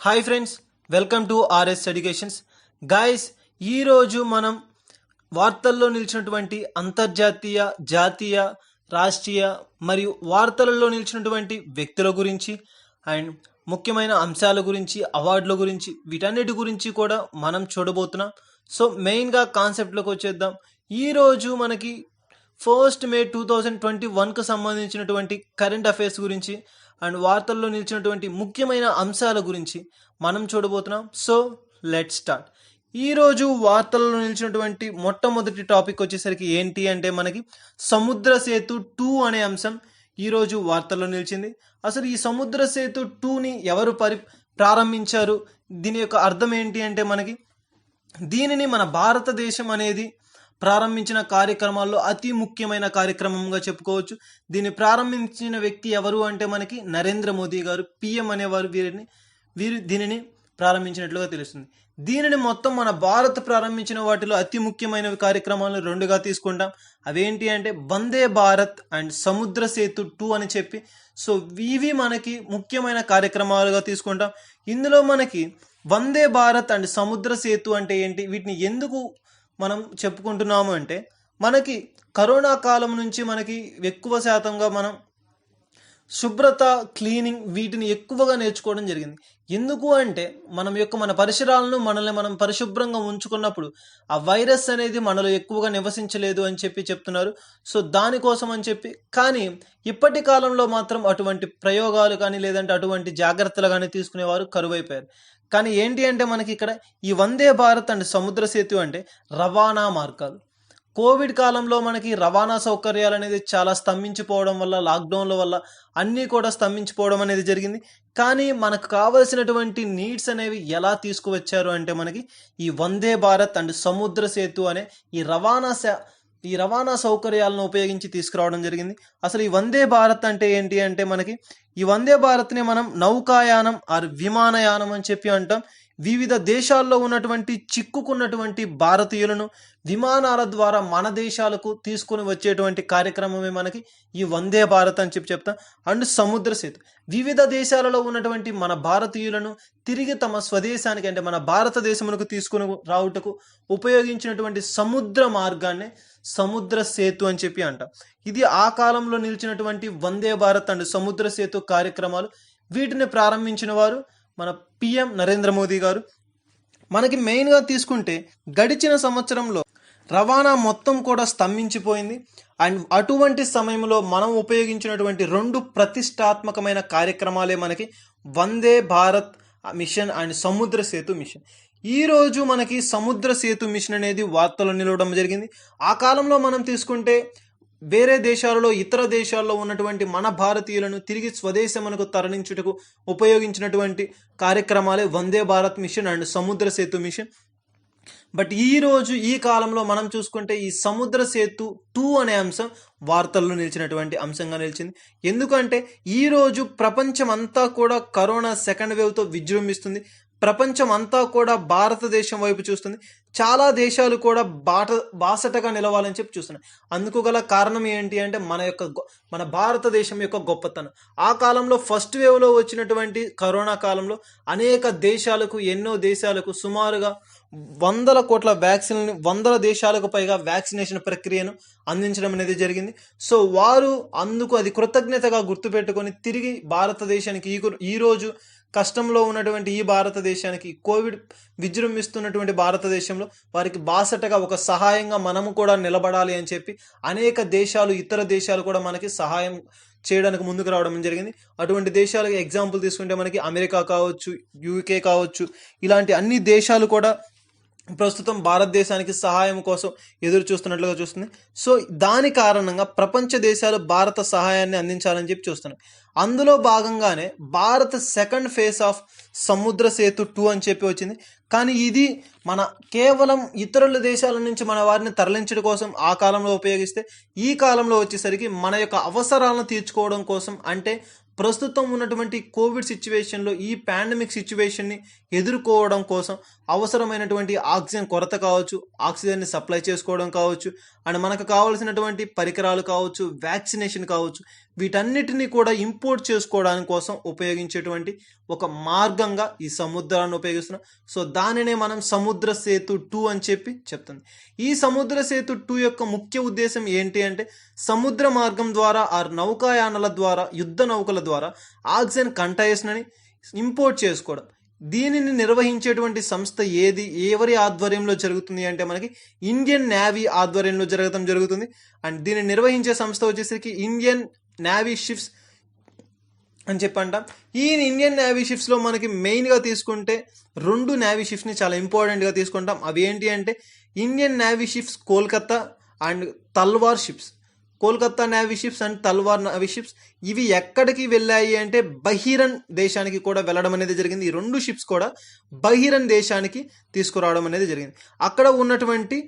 Hi friends, welcome to RS educations. Guys, ఈరోజు మనం వార్తల్లో నిలిచినటువంటి అంతర్జాతీయ, జాతీయ, రాష్ట్రీయ మరియు వార్తలలో నిలిచినటువంటి వ్యక్తుల గురించి అండ్ ముఖ్యమైన అంశాల గురించి, అవార్డుల గురించి, వీటన్నిటి గురించి కూడా మనం చూడబోతున్నాం. సో మెయిన్గా కాన్సెప్ట్లోకి వచ్చేద్దాం. ఈరోజు మనకి 1 మే 2021కు సంబంధించినటువంటి కరెంట్ అఫైర్స్ గురించి అండ్ వార్తల్లో నిలిచినటువంటి ముఖ్యమైన అంశాల గురించి మనం చూడబోతున్నాం. So let's start. ఈరోజు వార్తల్లో నిలిచినటువంటి మొట్టమొదటి టాపిక్ వచ్చేసరికి ఏంటి అంటే మనకి సముద్ర సేతు 2 అనే అంశం ఈరోజు వార్తల్లో నిలిచింది. అసలు ఈ సముద్ర సేతు 2ని ఎవరు ప్రారంభించారు, దీని యొక్క అర్థం ఏంటి అంటే మనకి దీనిని మన భారతదేశం అనేది ప్రారంభించిన కార్యక్రమాల్లో అతి ముఖ్యమైన కార్యక్రమంగా చెప్పుకోవచ్చు. దీన్ని ప్రారంభించిన వ్యక్తి ఎవరు అంటే మనకి నరేంద్ర మోదీ గారు, పిఎం అనేవారు వీరు దీనిని ప్రారంభించినట్లుగా తెలుస్తుంది. దీనిని మొత్తం మన భారత్ ప్రారంభించిన వాటిలో అతి ముఖ్యమైన కార్యక్రమాలను రెండుగా తీసుకుంటాం. అవేంటి అంటే వందే భారత్ అండ్ సముద్ర సేతు 2 అని చెప్పి. సో ఇవి మనకి ముఖ్యమైన కార్యక్రమాలుగా తీసుకుంటాం. ఇందులో మనకి వందే భారత్ అండ్ సముద్ర సేతు అంటే ఏంటి, వీటిని ఎందుకు మనం చెప్పుకుంటున్నాము అంటే మనకి కరోనా కాలం నుంచి మనకి ఎక్కువ శాతంగా మనం శుభ్రత, క్లీనింగ్ వీటిని ఎక్కువగా నేర్చుకోవడం జరిగింది. ఎందుకు అంటే మన పరిసరాలను మనల్ని మనం పరిశుభ్రంగా ఉంచుకున్నప్పుడు ఆ వైరస్ అనేది మనలో ఎక్కువగా నివసించలేదు అని చెప్పి చెప్తున్నారు. సో దానికోసం అని చెప్పి, కానీ ఇప్పటి కాలంలో మాత్రం అటువంటి ప్రయోగాలు కానీ లేదంటే అటువంటి జాగ్రత్తలు కానీ తీసుకునేవారు కరువైపోయారు. కానీ ఏంటి అంటే మనకి ఇక్కడ ఈ వందే భారత్ అండ్ సముద్ర సేతు అంటే రవాణా మార్గాలు. కోవిడ్ కాలంలో మనకి రవాణా సౌకర్యాలు అనేది చాలా స్తంభించిపోవడం వల్ల, లాక్డౌన్ల వల్ల అన్నీ కూడా స్తంభించిపోవడం అనేది జరిగింది. కానీ మనకు కావలసినటువంటి నీడ్స్ అనేవి ఎలా తీసుకువచ్చారు అంటే మనకి ఈ వందే భారత్ అండ్ సముద్ర సేతు అనే ఈ రవాణా సౌకర్యాలను ఉపయోగించి తీసుకురావడం జరిగింది. అసలు ఈ వందే భారత్ అంటే ఏంటి అంటే మనకి ఈ వందే భారత్ని మనం నౌకాయానం ఆర్ విమానయానం అని చెప్పి అంటాం. వివిధ దేశాల్లో ఉన్నటువంటి చిక్కుకున్నటువంటి భారతీయులను విమానాల ద్వారా మన దేశాలకు తీసుకుని వచ్చేటువంటి కార్యక్రమమే మనకి ఈ వందే భారత్ అని చెప్పి చెప్తాం. అండ్ సముద్ర సేతు వివిధ దేశాలలో ఉన్నటువంటి మన భారతీయులను తిరిగి తమ స్వదేశానికి అంటే మన భారతదేశమునకు తీసుకుని రావుటకు ఉపయోగించినటువంటి సముద్ర మార్గాన్ని సముద్ర సేతు అని చెప్పి అంటాం. ఇది ఆ కాలంలో నిలిచినటువంటి వందే భారత్ అండ్ సముద్ర సేతు కార్యక్రమాలు. వీటిని ప్రారంభించిన వారు మన పిఎం నరేంద్ర మోదీ గారు. మనకి మెయిన్గా తీసుకుంటే గడిచిన సంవత్సరంలో రవాణా మొత్తం కూడా స్తంభించిపోయింది. అండ్ అటువంటి సమయంలో మనం ఉపయోగించినటువంటి 2 ప్రతిష్టాత్మకమైన కార్యక్రమాలే మనకి వందే భారత్ మిషన్ అండ్ సముద్ర సేతు మిషన్. ఈరోజు మనకి సముద్ర సేతు మిషన్ అనేది వార్తలు నిలవడం జరిగింది. ఆ కాలంలో మనం తీసుకుంటే వేరే దేశాలలో, ఇతర దేశాల్లో ఉన్నటువంటి మన భారతీయులను తిరిగి స్వదేశమునకు తరలించుటకు ఉపయోగించినటువంటి కార్యక్రమాలే వందే భారత్ మిషన్ అండ్ సముద్ర సేతు మిషన్. బట్ ఈరోజు ఈ కాలంలో మనం చూసుకుంటే ఈ సముద్ర సేతు 2 అనే అంశం వార్తల్లో నిలిచినటువంటి అంశంగా నిలిచింది. ఎందుకంటే ఈరోజు ప్రపంచం అంతా కూడా కరోనా సెకండ్ వేవ్తో విజృంభిస్తుంది. ప్రపంచం అంతా కూడా భారతదేశం వైపు చూస్తుంది. చాలా దేశాలు కూడా బాసటగా నిలవాలని చెప్పి చూస్తున్నాయి. అందుకు గల కారణం ఏంటి అంటే మన భారతదేశం యొక్క గొప్పతనం. ఆ కాలంలో ఫస్ట్ వేవ్లో వచ్చినటువంటి కరోనా కాలంలో ఎన్నో దేశాలకు సుమారుగా 100 కోట్ల వ్యాక్సిన్, 100 దేశాలకు పైగా వ్యాక్సినేషన్ ప్రక్రియను అందించడం అనేది జరిగింది. సో వారు అందుకు అది కృతజ్ఞతగా గుర్తుపెట్టుకొని తిరిగి భారతదేశానికి ఈరోజు కష్టంలో ఉన్నటువంటి ఈ భారతదేశానికి, కోవిడ్ విజృంభిస్తున్నటువంటి భారతదేశంలో వారికి బాసటగా ఒక సహాయంగా మనము కూడా నిలబడాలి అని చెప్పి అనేక దేశాలు, ఇతర దేశాలు కూడా మనకి సహాయం చేయడానికి ముందుకు రావడం జరిగింది. అటువంటి దేశాలకు ఎగ్జాంపుల్ తీసుకుంటే మనకి అమెరికా కావచ్చు, యూకే కావచ్చు, ఇలాంటి అన్ని దేశాలు కూడా ప్రస్తుతం భారతదేశానికి సహాయం కోసం ఎదురు చూస్తున్నట్లుగా చూస్తుంది. సో దాని కారణంగా ప్రపంచ దేశాలు భారత సహాయాన్ని అందించాలని చెప్పి చూస్తున్నాయి. అందులో భాగంగానే భారత్ సెకండ్ ఫేజ్ ఆఫ్ సముద్ర సేతు 2 అని చెప్పి వచ్చింది. కానీ ఇది మన కేవలం ఇతరుల దేశాల నుంచి మన వారిని తరలించడం కోసం ఆ కాలంలో ఉపయోగిస్తే, ఈ కాలంలో వచ్చేసరికి మన యొక్క అవసరాలను తీర్చుకోవడం కోసం, అంటే ప్రస్తుతం ఉన్నటువంటి కోవిడ్ సిచ్యువేషన్లో ఈ పాండమిక్ సిచ్యువేషన్ని ఎదుర్కోవడం కోసం అవసరమైనటువంటి ఆక్సిజన్ కొరత కావచ్చు, ఆక్సిజన్ని సప్లై చేసుకోవడం కావచ్చు, అండ్ మనకు కావాల్సినటువంటి పరికరాలు కావచ్చు, వ్యాక్సినేషన్ కావచ్చు, వీటన్నిటిని కూడా ఇంపోర్ట్ చేసుకోవడానికి కోసం ఉపయోగించేటువంటి ఒక మార్గంగా ఈ సముద్రాన్ని ఉపయోగిస్తున్నాం. సో దానినే మనం సముద్ర సేతు 2 అని చెప్పి చెప్తుంది. ఈ సముద్ర సేతు 2 యొక్క ముఖ్య ఉద్దేశం ఏంటి అంటే సముద్ర మార్గం ద్వారా ఆ నౌకాయానాల ద్వారా యుద్ధ నౌకల ద్వారా ఆక్సిజన్ కంటైనర్స్ని ఇంపోర్ట్ చేసుకోవడం. దీనిని నిర్వహించేటువంటి సంస్థ ఏది, ఎవరి ఆధ్వర్యంలో జరుగుతుంది అంటే మనకి ఇండియన్ నేవీ ఆధ్వర్యంలో జరగడం జరుగుతుంది. అండ్ దీన్ని నిర్వహించే సంస్థ వచ్చేసరికి ఇండియన్ నేవీ షిప్స్ అని చెప్పంటాం. ఈ ఇండియన్ నేవీ షిప్స్లో మనకి మెయిన్గా తీసుకుంటే 2 నేవీ షిప్స్ని చాలా ఇంపార్టెంట్గా తీసుకుంటాం. అవి ఏంటి అంటే Indian navy ships Kolkata and Talwar ships. Kolkata navy ships and Talwar navy ships ఇవి ఎక్కడికి వెళ్ళాయి అంటే బహీరన్ దేశానికి కూడా వెళ్ళడం అనేది జరిగింది. ఈ 2 షిప్స్ కూడా బహీరన్ దేశానికి తీసుకురావడం అనేది జరిగింది. అక్కడ ఉన్నటువంటి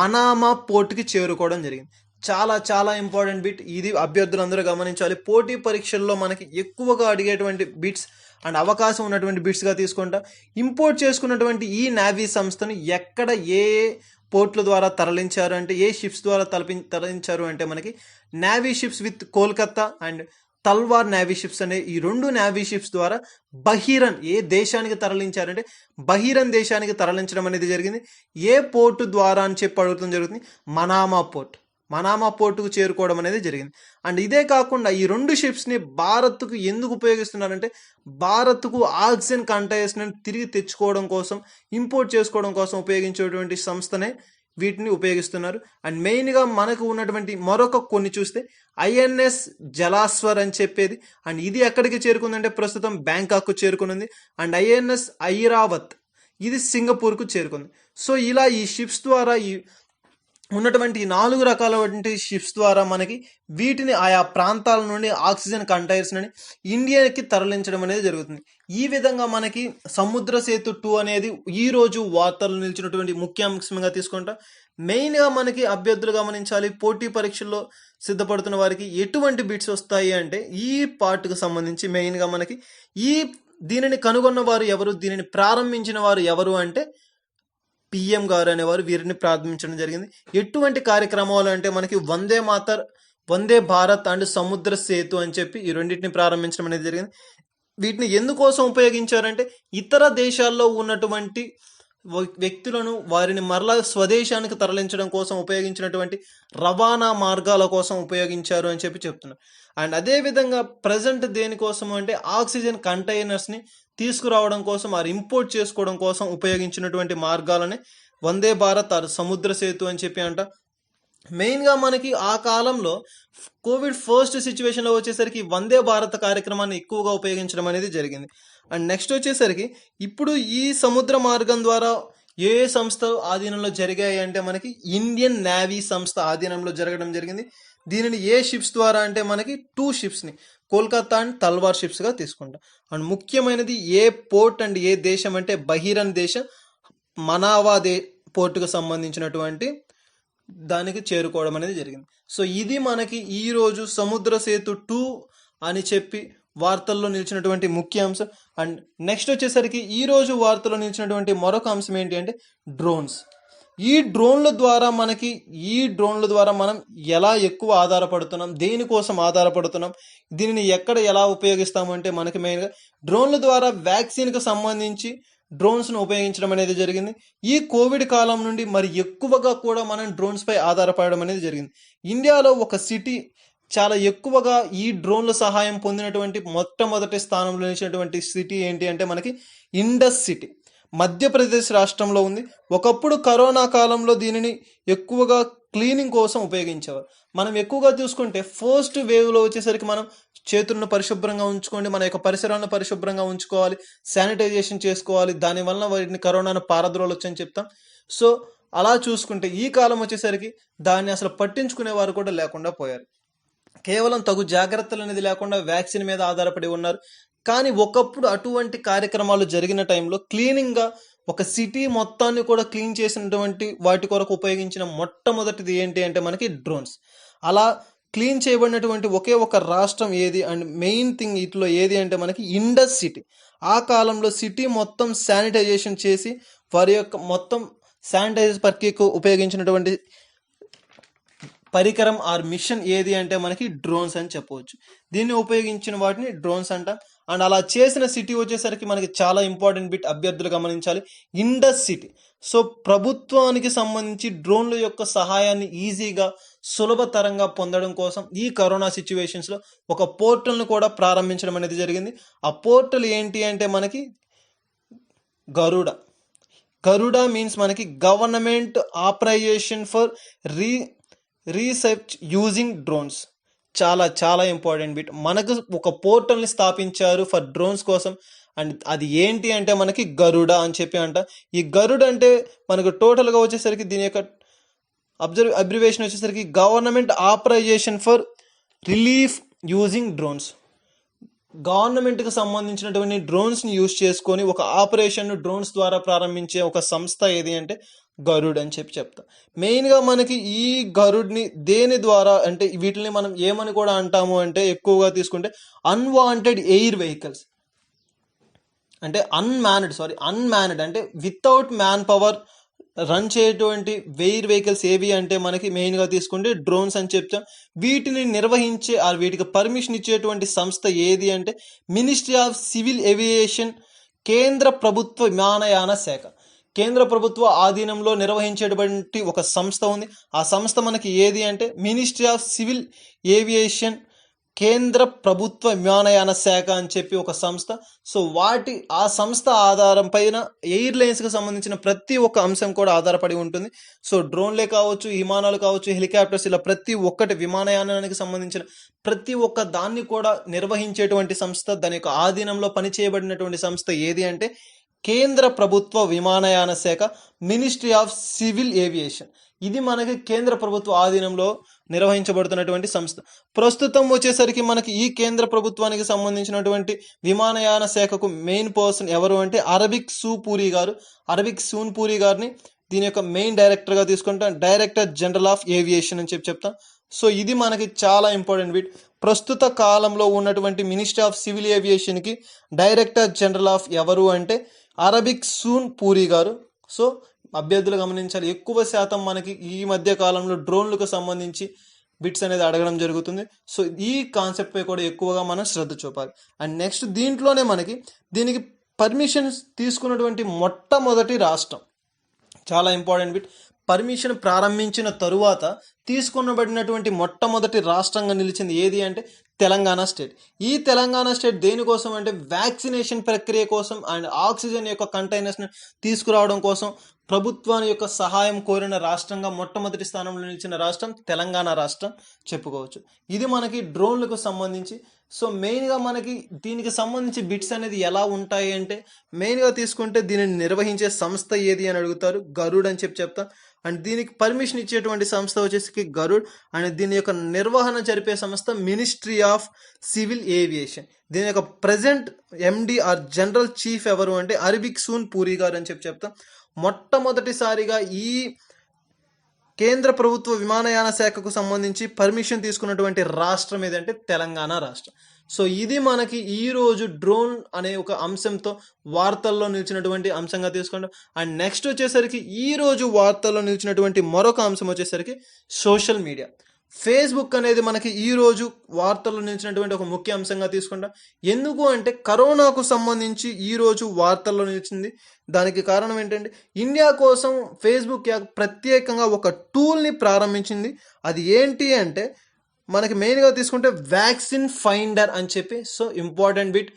మనామా పోర్టుకి చేరుకోవడం జరిగింది. చాలా చాలా ఇంపార్టెంట్ బిట్ ఇది, అభ్యర్థులందరూ గమనించాలి. పోటీ పరీక్షల్లో మనకి ఎక్కువగా అడిగేటువంటి బిట్స్ అండ్ అవకాశం ఉన్నటువంటి బిట్స్గా తీసుకుంటా. ఇంపోర్ట్ చేసుకున్నటువంటి ఈ నేవీ సంస్థను ఎక్కడ ఏ పోర్ట్ల ద్వారా తరలించారు అంటే ఏ షిప్స్ ద్వారా తరలించారు అంటే మనకి navy ships with Kolkata and Talwar navy ships అనే ఈ 2 నేవీ షిప్స్ ద్వారా బహీరన్ ఏ దేశానికి తరలించారంటే బహీరన్ దేశానికి తరలించడం అనేది జరిగింది. ఏ పోర్టు ద్వారా అని చెప్పి అడుగుతుంది జరుగుతుంది, మనామా పోర్టుకు చేరుకోవడం అనేది జరిగింది. అండ్ ఇదే కాకుండా ఈ 2 షిప్స్ని భారత్కు ఎందుకు ఉపయోగిస్తున్నారంటే భారత్కు ఆక్సిజన్ కంటైనర్స్ని తిరిగి తెచ్చుకోవడం కోసం, ఇంపోర్ట్ చేసుకోవడం కోసం ఉపయోగించేటువంటి సంస్థనే వీటిని ఉపయోగిస్తున్నారు. అండ్ మెయిన్గా మనకు ఉన్నటువంటి మరొక కొన్ని చూస్తే ఐఎన్ఎస్ జలాస్వర్ అని చెప్పేది. అండ్ ఇది ఎక్కడికి చేరుకుందంటే ప్రస్తుతం బ్యాంకాక్కు చేరుకున్నది. అండ్ ఐఎన్ఎస్ ఐరావత్ ఇది సింగపూర్కు చేరుకుంది. సో ఇలా ఈ షిప్స్ ద్వారా ఈ ఉన్నటువంటి 4 రకాలైనటువంటి షిప్స్ ద్వారా మనకి వీటిని ఆయా ప్రాంతాల నుండి ఆక్సిజన్ కంటైనర్స్ని ఇండియాకి తరలించడం అనేది జరుగుతుంది. ఈ విధంగా మనకి సముద్ర సేతు 2 అనేది ఈరోజు వార్తలు నిలిచినటువంటి ముఖ్య అంశంగా తీసుకుంటాం. మెయిన్గా మనకి అభ్యర్థులు గమనించాలి, పోటీ పరీక్షల్లో సిద్ధపడుతున్న వారికి ఎటువంటి బిట్స్ వస్తాయి అంటే ఈ పార్ట్కు సంబంధించి మెయిన్గా మనకి దీనిని కనుగొన్న వారు ఎవరు, దీనిని ప్రారంభించిన వారు ఎవరు అంటే పిఎం గారు అనేవారు వీరిని ప్రారంభించడం జరిగింది. ఎటువంటి కార్యక్రమాలు అంటే మనకి వందే భారత్ అండ్ సముద్ర సేతు అని చెప్పి ఈ రెండింటిని ప్రారంభించడం అనేది జరిగింది. వీటిని ఎందుకోసం ఉపయోగించారంటే ఇతర దేశాల్లో ఉన్నటువంటి వ్యక్తులను వారిని మరలా స్వదేశానికి తరలించడం కోసం ఉపయోగించినటువంటి రవాణా మార్గాల కోసం ఉపయోగించారు అని చెప్పి చెప్తున్నారు. అండ్ అదేవిధంగా ప్రజెంట్ దేనికోసం అంటే ఆక్సిజన్ కంటైనర్స్ని తీసుకురావడం కోసం ఆరు ఇంపోర్ట్ చేసుకోవడం కోసం ఉపయోగించినటువంటి మార్గాలని వందే భారత్ ఆరు సముద్ర సేతు అని చెప్పి అంట. మెయిన్గా మనకి ఆ కాలంలో కోవిడ్ ఫస్ట్ సిచ్యువేషన్లో వచ్చేసరికి వందే భారత్ కార్యక్రమాన్ని ఎక్కువగా ఉపయోగించడం అనేది జరిగింది. అండ్ నెక్స్ట్ వచ్చేసరికి ఇప్పుడు ఈ సముద్ర మార్గం ద్వారా ఏ సంస్థ ఆధీనంలో జరిగాయి అంటే మనకి ఇండియన్ నేవీ సంస్థ ఆధీనంలో జరగడం జరిగింది. దీనిని ఏ షిప్స్ ద్వారా అంటే మనకి 2 షిప్స్ని కోల్కతా అండ్ తల్వార్ షిప్స్గా తీసుకుంటాం. అండ్ ముఖ్యమైనది ఏ పోర్ట్ అండ్ ఏ దేశం అంటే బహీరన్ దేశం మనావా పోర్టుకు సంబంధించినటువంటి దానికి చేరుకోవడం అనేది జరిగింది. సో ఇది మనకి ఈరోజు సముద్ర సేతు 2 అని చెప్పి వార్తల్లో నిలిచినటువంటి ముఖ్య అంశం. అండ్ నెక్స్ట్ వచ్చేసరికి ఈరోజు వార్తల్లో నిలిచినటువంటి మరొక అంశం ఏంటి అంటే డ్రోన్స్. ఈ డ్రోన్ల ద్వారా మనం ఎలా ఎక్కువ ఆధారపడుతున్నాం, దేనికోసం ఆధారపడుతున్నాం, దీనిని ఎక్కడ ఎలా ఉపయోగిస్తాము అంటే మనకి మెయిన్గా డ్రోన్ల ద్వారా వ్యాక్సిన్కి సంబంధించి డ్రోన్స్ను ఉపయోగించడం అనేది జరిగింది. ఈ కోవిడ్ కాలం నుండి మరి ఎక్కువగా కూడా మనం డ్రోన్స్పై ఆధారపడడం అనేది జరిగింది. ఇండియాలో ఒక సిటీ చాలా ఎక్కువగా ఈ డ్రోన్ల సహాయం పొందినటువంటి మొట్టమొదటి స్థానంలో నిలిచినటువంటి సిటీ ఏంటి అంటే మనకి ఇండస్ సిటీ మధ్యప్రదేశ్ రాష్ట్రంలో ఉంది. ఒకప్పుడు కరోనా కాలంలో దీనిని ఎక్కువగా క్లీనింగ్ కోసం ఉపయోగించేవారు. మనం ఎక్కువగా చూసుకుంటే ఫస్ట్ వేవ్లో వచ్చేసరికి మనం చేతులను పరిశుభ్రంగా ఉంచుకోండి, మన యొక్క పరిసరాలను పరిశుభ్రంగా ఉంచుకోవాలి, శానిటైజేషన్ చేసుకోవాలి, దానివల్ల వాటిని కరోనాను పారద్రోలొచ్చు అని చెప్తాం. సో అలా చూసుకుంటే ఈ కాలం వచ్చేసరికి దాన్ని అసలు పట్టించుకునే వారు కూడా లేకుండా పోయారు. కేవలం తగు జాగ్రత్తలు అనేది లేకుండా వ్యాక్సిన్ మీద ఆధారపడి ఉన్నారు. కానీ ఒకప్పుడు అటువంటి కార్యక్రమాలు జరిగిన టైంలో క్లీనింగ్గా ఒక సిటీ మొత్తాన్ని కూడా క్లీన్ చేసినటువంటి వాటి కొరకు ఉపయోగించిన మొట్టమొదటిది ఏంటి అంటే మనకి డ్రోన్స్. అలా క్లీన్ చేయబడినటువంటి ఒకే ఒక రాష్ట్రం ఏది అండ్ మెయిన్ థింగ్ ఇట్లో ఏది అంటే మనకి ఇండస్ సిటీ. ఆ కాలంలో సిటీ మొత్తం శానిటైజేషన్ చేసి వారి యొక్క మొత్తం శానిటైజర్ ప్రక్రియకు ఉపయోగించినటువంటి పరికరం ఆర్ మిషన్ ఏది అంటే మనకి డ్రోన్స్ అని చెప్పవచ్చు. దీన్ని ఉపయోగించిన వాటిని డ్రోన్స్ అంటాం. అండ్ అలా చేసిన సిటీ వచ్చేసరికి మనకి చాలా ఇంపార్టెంట్ బిట్ అభ్యర్థులు గమనించాలి, ఇండస్ సిటీ. సో ప్రభుత్వానికి సంబంధించి డ్రోన్ల యొక్క సహాయాన్ని ఈజీగా సులభతరంగా పొందడం కోసం ఈ కరోనా సిచ్యువేషన్స్లో ఒక పోర్టల్ను కూడా ప్రారంభించడం అనేది జరిగింది. ఆ పోర్టల్ ఏంటి అంటే మనకి గరుడ మీన్స్ మనకి government authorization for research using drones. చాలా చాలా ఇంపార్టెంట్ బిట్. మనకు ఒక పోర్టల్ని స్థాపించారు ఫర్ డ్రోన్స్ కోసం. అండ్ అది ఏంటి అంటే మనకి గరుడ అని చెప్పి అంట. ఈ గరుడ అంటే మనకు టోటల్గా వచ్చేసరికి దీని యొక్క అబ్రివేషన్ వచ్చేసరికి government authorization for relief using drones. గవర్నమెంట్కి సంబంధించినటువంటి డ్రోన్స్ని యూజ్ చేసుకొని ఒక ఆపరేషన్ను డ్రోన్స్ ద్వారా ప్రారంభించే ఒక సంస్థ ఏది అంటే గరుడ్ అని చెప్పి చెప్తా. మెయిన్గా మనకి ఈ గరుడ్ని దేని ద్వారా అంటే వీటిని మనం ఏమని కూడా అంటాము అంటే ఎక్కువగా తీసుకుంటే అన్వాంటెడ్ ఎయిర్ వెహికల్స్ అంటే అన్మాన్డ్ అంటే వితౌట్ మ్యాన్ పవర్ రన్ చేయటువంటి ఎయిర్ వెహికల్స్ ఏవి అంటే మనకి మెయిన్గా తీసుకుంటే డ్రోన్స్ అని చెప్తాం. వీటిని నిర్వహించే వీటికి పర్మిషన్ ఇచ్చేటువంటి సంస్థ ఏది అంటే మినిస్ట్రీ ఆఫ్ సివిల్ ఏవియేషన్, కేంద్ర ప్రభుత్వ విమానయాన శాఖ. కేంద్ర ప్రభుత్వ ఆధీనంలో నిర్వహించేటువంటి ఒక సంస్థ ఉంది. ఆ సంస్థ మనకి ఏది అంటే మినిస్ట్రీ ఆఫ్ సివిల్ ఏవియేషన్, కేంద్ర ప్రభుత్వ విమానయాన శాఖ అని చెప్పి ఒక సంస్థ. సో ఆ సంస్థ ఆధారం పైన ఎయిర్లైన్స్కి సంబంధించిన ప్రతి ఒక్క అంశం కూడా ఆధారపడి ఉంటుంది. సో డ్రోన్లే కావచ్చు, విమానాలు కావచ్చు, హెలికాప్టర్స్, ఇలా ప్రతి ఒక్కటి విమానయానానికి సంబంధించిన ప్రతి ఒక్క దాన్ని కూడా నిర్వహించేటువంటి సంస్థ, దాని యొక్క ఆధీనంలో పనిచేయబడినటువంటి సంస్థ ఏది అంటే కేంద్ర ప్రభుత్వ విమానయాన శాఖ, మినిస్ట్రీ ఆఫ్ సివిల్ ఏవియేషన్. ఇది మనకి కేంద్ర ప్రభుత్వ ఆధీనంలో నిర్వహించబడుతున్నటువంటి సంస్థ. ప్రస్తుతం వచ్చేసరికి మనకి ఈ కేంద్ర ప్రభుత్వానికి సంబంధించినటువంటి విమానయాన శాఖకు మెయిన్ పర్సన్ ఎవరు అంటే హర్దీప్ సింగ్ పూరి గారిని దీని యొక్క మెయిన్ డైరెక్టర్గా తీసుకుంటాం, డైరెక్టర్ జనరల్ ఆఫ్ ఏవియేషన్ అని చెప్తాం. సో ఇది మనకి చాలా ఇంపార్టెంట్ బిట్. ప్రస్తుత కాలంలో ఉన్నటువంటి మినిస్ట్రీ ఆఫ్ సివిల్ ఏవియేషన్కి డైరెక్టర్ జనరల్ ఆఫ్ ఎవరు అంటే హర్దీప్ సింగ్ పూరి గారు. సో అభ్యర్థులు గమనించాలి, ఎక్కువ శాతం మనకి ఈ మధ్య కాలంలో డ్రోన్లకు సంబంధించి బిట్స్ అనేది అడగడం జరుగుతుంది. సో ఈ కాన్సెప్ట్ పై కూడా ఎక్కువగా మనం శ్రద్ధ చూపాలి. అండ్ నెక్స్ట్ దీంట్లోనే మనకి దీనికి పర్మిషన్స్ తీసుకున్నటువంటి మొట్టమొదటి రాష్ట్రం, చాలా ఇంపార్టెంట్ బిట్, పర్మిషన్ ప్రారంభించిన తరువాత తీసుకునబడినటువంటి మొట్టమొదటి రాష్ట్రంగా నిలిచింది ఏది అంటే తెలంగాణ స్టేట్. ఈ తెలంగాణ స్టేట్ దేనికోసం అంటే వ్యాక్సినేషన్ ప్రక్రియ కోసం అండ్ ఆక్సిజన్ యొక్క కంటైనర్స్ని తీసుకురావడం కోసం ప్రభుత్వాన్ని యొక్క సహాయం కోరిన రాష్ట్రంగా మొట్టమొదటి స్థానంలో నిలిచిన రాష్ట్రం తెలంగాణ రాష్ట్రం చెప్పుకోవచ్చు. ఇది మనకి డ్రోన్లకు సంబంధించి. సో మెయిన్గా మనకి దీనికి సంబంధించి బిట్స్ అనేది ఎలా ఉంటాయి అంటే మెయిన్గా తీసుకుంటే దీనిని నిర్వహించే సంస్థ ఏది అని అడుగుతారు, గరుడ్ అని చెప్తాం. అండ్ దీనికి పర్మిషన్ ఇచ్చేటువంటి సంస్థ వచ్చేసి గరుడ్. అండ్ దీని యొక్క నిర్వహణ జరిపే సంస్థ మినిస్ట్రీ ఆఫ్ సివిల్ ఏవియేషన్. దీని యొక్క present MD or general chief ఎవరు అంటే హర్దీప్ సింగ్ పూరి గారు అని చెప్తాం. మొట్టమొదటిసారిగా ఈ కేంద్ర ప్రభుత్వ విమానయాన శాఖకు సంబంధించి పర్మిషన్ తీసుకున్నటువంటి రాష్ట్రం ఏదంటే తెలంగాణ రాష్ట్రం. సో ఇది మనకి ఈరోజు డ్రోన్ అనే ఒక అంశంతో వార్తల్లో నిలిచినటువంటి అంశంగా తీసుకుంటాం. అండ్ నెక్స్ట్ వచ్చేసరికి ఈరోజు వార్తల్లో నిలిచినటువంటి మరొక అంశం వచ్చేసరికి సోషల్ మీడియా. ఫేస్బుక్ అనేది మనకి ఈరోజు వార్తల్లో నిలిచినటువంటి ఒక ముఖ్య అంశంగా తీసుకుంటాం. ఎందుకు అంటే కరోనాకు సంబంధించి ఈరోజు వార్తల్లో నిలిచింది. దానికి కారణం ఏంటంటే ఇండియా కోసం ఫేస్బుక్ ప్రత్యేకంగా ఒక టూల్ని ప్రారంభించింది. అది ఏంటి అంటే మనకి మెయిన్గా తీసుకుంటే వ్యాక్సిన్ ఫైండర్ అని చెప్పి. So important bit,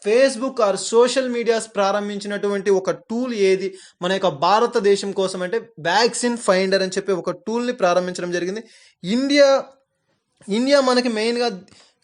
Facebook are social medias ప్రారంభించినటువంటి ఒక టూల్ ఏది మన యొక్క భారతదేశం కోసం అంటే వ్యాక్సిన్ ఫైండర్ అని చెప్పి ఒక టూల్ని ప్రారంభించడం జరిగింది. ఇండియా మనకి మెయిన్గా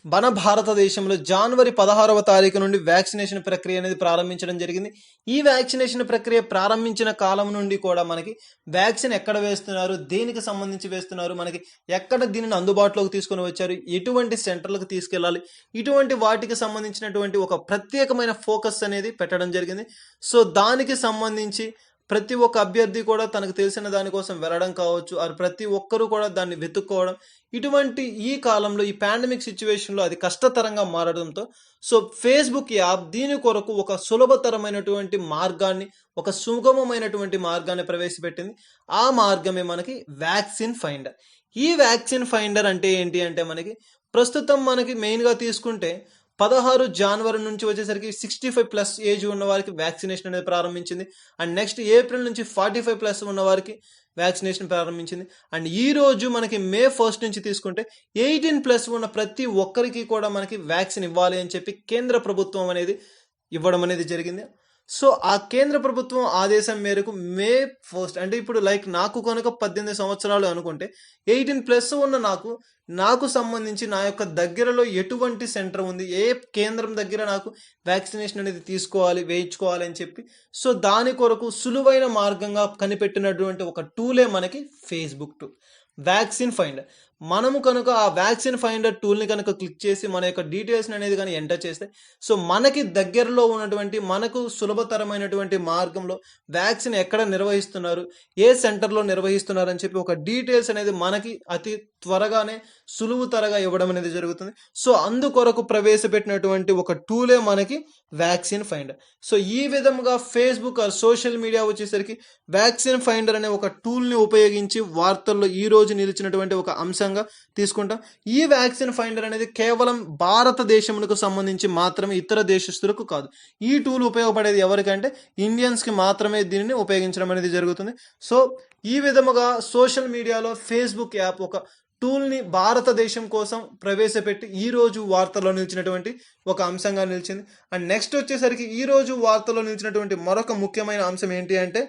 మన భారతదేశంలో జనవరి 16వ తారీఖు నుండి వ్యాక్సినేషన్ ప్రక్రియ అనేది ప్రారంభించడం జరిగింది. ఈ వ్యాక్సినేషన్ ప్రక్రియ ప్రారంభించిన కాలం నుండి కూడా మనకి వ్యాక్సిన్ ఎక్కడ వేస్తున్నారు, దేనికి సంబంధించి వేస్తున్నారు, మనకి ఎక్కడ దీనిని అందుబాటులోకి తీసుకొని వచ్చారు, ఎటువంటి సెంటర్లకు తీసుకెళ్ళాలి, ఇటువంటి వాటికి సంబంధించినటువంటి ఒక ప్రత్యేకమైన ఫోకస్ అనేది పెట్టడం జరిగింది. సో దానికి సంబంధించి ప్రతి ఒక్క అభ్యర్థి కూడా తనకు తెలిసిన దానికోసం వెళ్ళడం కావచ్చు, అది ప్రతి ఒక్కరూ కూడా దాన్ని వెతుక్కోవడం, ఇటువంటి ఈ కాలంలో ఈ పాండమిక్ సిచ్యువేషన్లో అది కష్టతరంగా మారడంతో సో ఫేస్బుక్ యాప్ దీని కొరకు ఒక సులభతరమైనటువంటి మార్గాన్ని, ఒక సుగమమైనటువంటి మార్గాన్ని ప్రవేశపెట్టింది. ఆ మార్గమే మనకి వ్యాక్సిన్ ఫైండర్. ఈ వ్యాక్సిన్ ఫైండర్ అంటే ఏంటి అంటే మనకి ప్రస్తుతం మనకి మెయిన్గా తీసుకుంటే 16 జనవరి నుంచి వచ్చేసరికి 65+ ఏజ్ ఉన్న వారికి వ్యాక్సినేషన్ అనేది ప్రారంభించింది. అండ్ నెక్స్ట్ ఏప్రిల్ నుంచి 45+ ఉన్న వారికి వ్యాక్సినేషన్ ప్రారంభించింది. అండ్ ఈ రోజు మనకి మే 1 నుంచి తీసుకుంటే 18+ ఉన్న ప్రతి ఒక్కరికి కూడా మనకి వ్యాక్సిన్ ఇవ్వాలి అని చెప్పి కేంద్ర ప్రభుత్వం అనేది ఇవ్వడం అనేది జరిగింది. సో ఆ కేంద్ర ప్రభుత్వం ఆదేశం మేరకు మే 1 అంటే ఇప్పుడు లైక్ నాకు కనుక 18 సంవత్సరాలు అనుకుంటే 18+ ఉన్న నాకు సంబంధించి నా యొక్క దగ్గరలో ఎటువంటి సెంటర్ ఉంది, ఏ కేంద్రం దగ్గర నాకు వ్యాక్సినేషన్ అనేది వేయించుకోవాలి అని చెప్పి సో దాని కొరకు సులువైన మార్గంగా కనిపెట్టినటువంటి ఒక టూలే మనకి ఫేస్బుక్ టూల్ వ్యాక్సిన్ ఫైండర్. మనము కనుక ఆ వ్యాక్సిన్ ఫైండర్ టూల్ని కనుక క్లిక్ చేసి మన యొక్క డీటెయిల్స్ అనేది కానీ ఎంటర్ చేస్తే సో మనకి దగ్గరలో ఉన్నటువంటి మనకు సులభతరమైనటువంటి మార్గంలో వ్యాక్సిన్ ఎక్కడ నిర్వహిస్తున్నారు, ఏ సెంటర్లో నిర్వహిస్తున్నారు అని చెప్పి ఒక డీటెయిల్స్ అనేది మనకి అతి త్వరగానే సులువుతరగా ఇవ్వడం అనేది జరుగుతుంది. సో అందుకొరకు ప్రవేశపెట్టినటువంటి ఒక టూలే మనకి వ్యాక్సిన్ ఫైండర్. సో ఈ విధంగా ఫేస్బుక్ సోషల్ మీడియా వచ్చేసరికి వ్యాక్సిన్ ఫైండర్ అనే ఒక టూల్ని ఉపయోగించి వార్తల్లో ఈ రోజు నిలిచినటువంటి ఒక అంశంగా తీసుకుంటాం. ఈ వ్యాక్సిన్ ఫైండర్ అనేది కేవలం భారతదేశమునకు సంబంధించి మాత్రమే, ఇతర దేశస్తులకు కాదు. ఈ టూల్ ఉపయోగపడేది ఎవరికంటే ఇండియన్స్కి మాత్రమే దీనిని ఉపయోగించడం అనేది జరుగుతుంది. సో ఈ విధముగా సోషల్ మీడియాలో ఫేస్బుక్ యాప్ ఒక టూల్ని భారతదేశం కోసం ప్రవేశపెట్టి ఈ రోజు వార్తల్లో నిలిచినటువంటి ఒక అంశంగా నిలిచింది. అండ్ నెక్స్ట్ వచ్చేసరికి ఈ రోజు వార్తల్లో నిలిచినటువంటి మరొక ముఖ్యమైన అంశం ఏంటి అంటే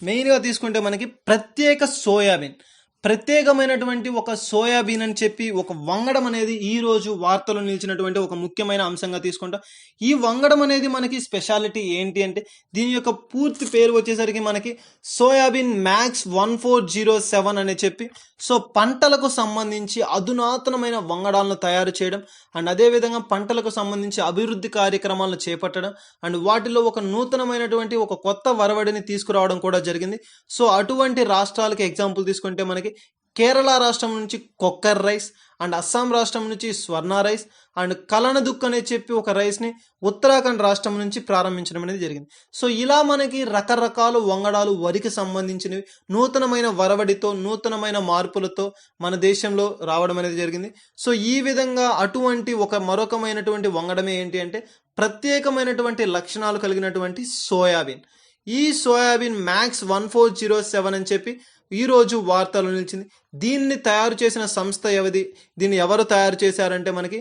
మెయిన్గా తీసుకుంటే మనకి ప్రత్యేకమైనటువంటి ఒక సోయాబీన్ అని చెప్పి ఒక వంగడం అనేది ఈ రోజు వార్తలో నిలిచినటువంటి ఒక ముఖ్యమైన అంశంగా తీసుకుంటాం. ఈ వంగడం అనేది మనకి స్పెషాలిటీ ఏంటి అంటే దీని యొక్క పూర్తి పేరు వచ్చేసరికి మనకి సోయాబీన్ మ్యాక్స్ 1407 అని చెప్పి సో పంటలకు సంబంధించి అధునాతనమైన వంగడాలను తయారు చేయడం అండ్ అదేవిధంగా పంటలకు సంబంధించి అభివృద్ధి కార్యక్రమాలను చేపట్టడం అండ్ వాటిలో ఒక నూతనమైనటువంటి ఒక కొత్త వరవడిని తీసుకురావడం కూడా జరిగింది. సో అటువంటి రాష్ట్రాలకి ఎగ్జాంపుల్ తీసుకుంటే మనకి కేరళ రాష్ట్రం నుంచి కొక్కర్ రైస్ అండ్ అస్సాం రాష్ట్రం నుంచి స్వర్ణ రైస్ అండ్ కలనదుక్ అని చెప్పి ఒక రైస్ని ఉత్తరాఖండ్ రాష్ట్రం నుంచి ప్రారంభించడం అనేది జరిగింది. సో ఇలా మనకి రకరకాల వంగడాలు వరికి సంబంధించినవి నూతనమైన వరవడితో నూతనమైన మార్పులతో మన దేశంలో రావడం అనేది జరిగింది. సో ఈ విధంగా అటువంటి మరొకమైనటువంటి వంగడమే ఏంటి అంటే ప్రత్యేకమైనటువంటి లక్షణాలు కలిగినటువంటి సోయాబీన్. ఈ సోయాబీన్ మ్యాక్స్ 1407 అని చెప్పి ఈ రోజు వార్తలు నిలిచింది. దీన్ని తయారు చేసిన సంస్థ దీన్ని ఎవరు తయారు చేశారంటే మనకి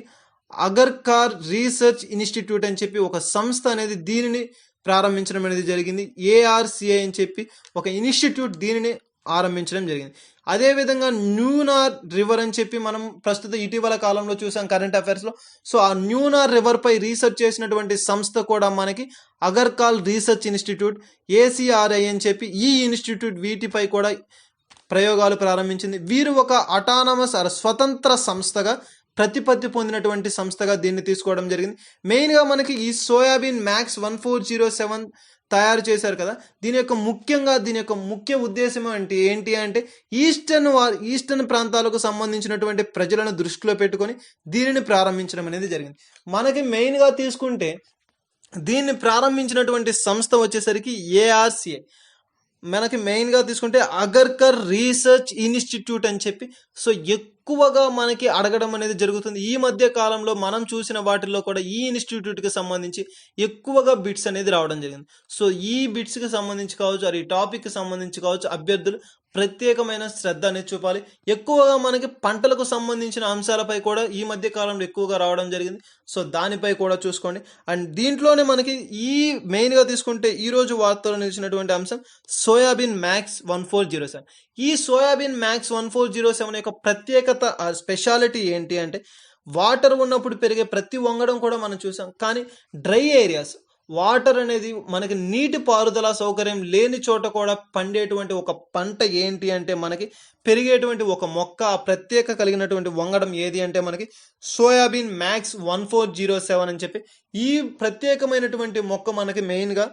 అగర్కార్ రీసెర్చ్ ఇన్స్టిట్యూట్ అని చెప్పి ఒక సంస్థ అనేది దీనిని ప్రారంభించడం అనేది జరిగింది. ARCI అని చెప్పి ఒక ఇన్స్టిట్యూట్ దీనిని ఆరంభించడం జరిగింది. అదేవిధంగా న్యూనార్ రివర్ అని చెప్పి మనం ప్రస్తుత ఇటీవల కాలంలో చూసాం కరెంట్ అఫైర్స్లో. సో ఆ న్యూనార్ రివర్ పై రీసెర్చ్ చేసినటువంటి సంస్థ కూడా మనకి అగర్కాల్ రీసెర్చ్ ఇన్స్టిట్యూట్ ACRI అని చెప్పి ఈ ఇన్స్టిట్యూట్ వీటిపై కూడా ప్రయోగాలు ప్రారంభించింది. వీరు ఒక అటానమస్ స్వతంత్ర సంస్థగా ప్రతిపత్తి పొందినటువంటి సంస్థగా దీన్ని తీసుకోవడం జరిగింది. మెయిన్గా మనకి ఈ సోయాబీన్ మ్యాక్స్ 1407 తయారు చేశారు కదా, దీని యొక్క ముఖ్య ఉద్దేశం ఏంటి అంటే ఈస్టర్న్ ప్రాంతాలకు సంబంధించినటువంటి ప్రజలను దృష్టిలో పెట్టుకొని దీనిని ప్రారంభించడం అనేది జరిగింది. మనకి మెయిన్గా తీసుకుంటే దీన్ని ప్రారంభించినటువంటి సంస్థ వచ్చేసరికి ARCI. మనకి మెయిన్గా తీసుకుంటే అగర్కర్ రీసెర్చ్ ఇన్స్టిట్యూట్ అని చెప్పి సో ఎక్కువగా మనకి అడగడం అనేది జరుగుతుంది. ఈ మధ్య కాలంలో మనం చూసిన వాటిల్లో కూడా ఈ ఇన్స్టిట్యూట్కి సంబంధించి ఎక్కువగా బిట్స్ అనేది రావడం జరిగింది. సో ఈ బిట్స్కి సంబంధించి కావచ్చు, ఈ టాపిక్కి సంబంధించి కావచ్చు, అభ్యర్థులు ప్రత్యేకమైన శ్రద్ధ అనేది చూపాలి. ఎక్కువగా మనకి పంటలకు సంబంధించిన అంశాలపై కూడా ఈ మధ్య కాలంలో ఎక్కువగా రావడం జరిగింది. సో దానిపై కూడా చూసుకోండి. అండ్ దీంట్లోనే మనకి ఈ మెయిన్గా తీసుకుంటే ఈరోజు వార్తలో నిలిచినటువంటి అంశం సోయాబీన్ మ్యాక్స్ 1407. ఈ సోయాబీన్ మ్యాక్స్ 1407 యొక్క ప్రత్యేకత స్పెషాలిటీ ఏంటి అంటే వాటర్ ఉన్నప్పుడు పెరిగే ప్రతి వంగడం కూడా మనం చూసాం. కానీ డ్రై ఏరియాస్ వాటర్ అనేది మనకి నీటి పారుదల సౌకర్యం లేని చోట కూడా పండేటువంటి ఒక పంట ఏంటి అంటే మనకి పెరిగేటువంటి ఒక మొక్క ప్రత్యేక కలిగినటువంటి వంగడం ఏది అంటే మనకి సోయాబీన్ మ్యాక్స్ 1407 అని చెప్పి ఈ ప్రత్యేకమైనటువంటి మొక్క మనకి మెయిన్గా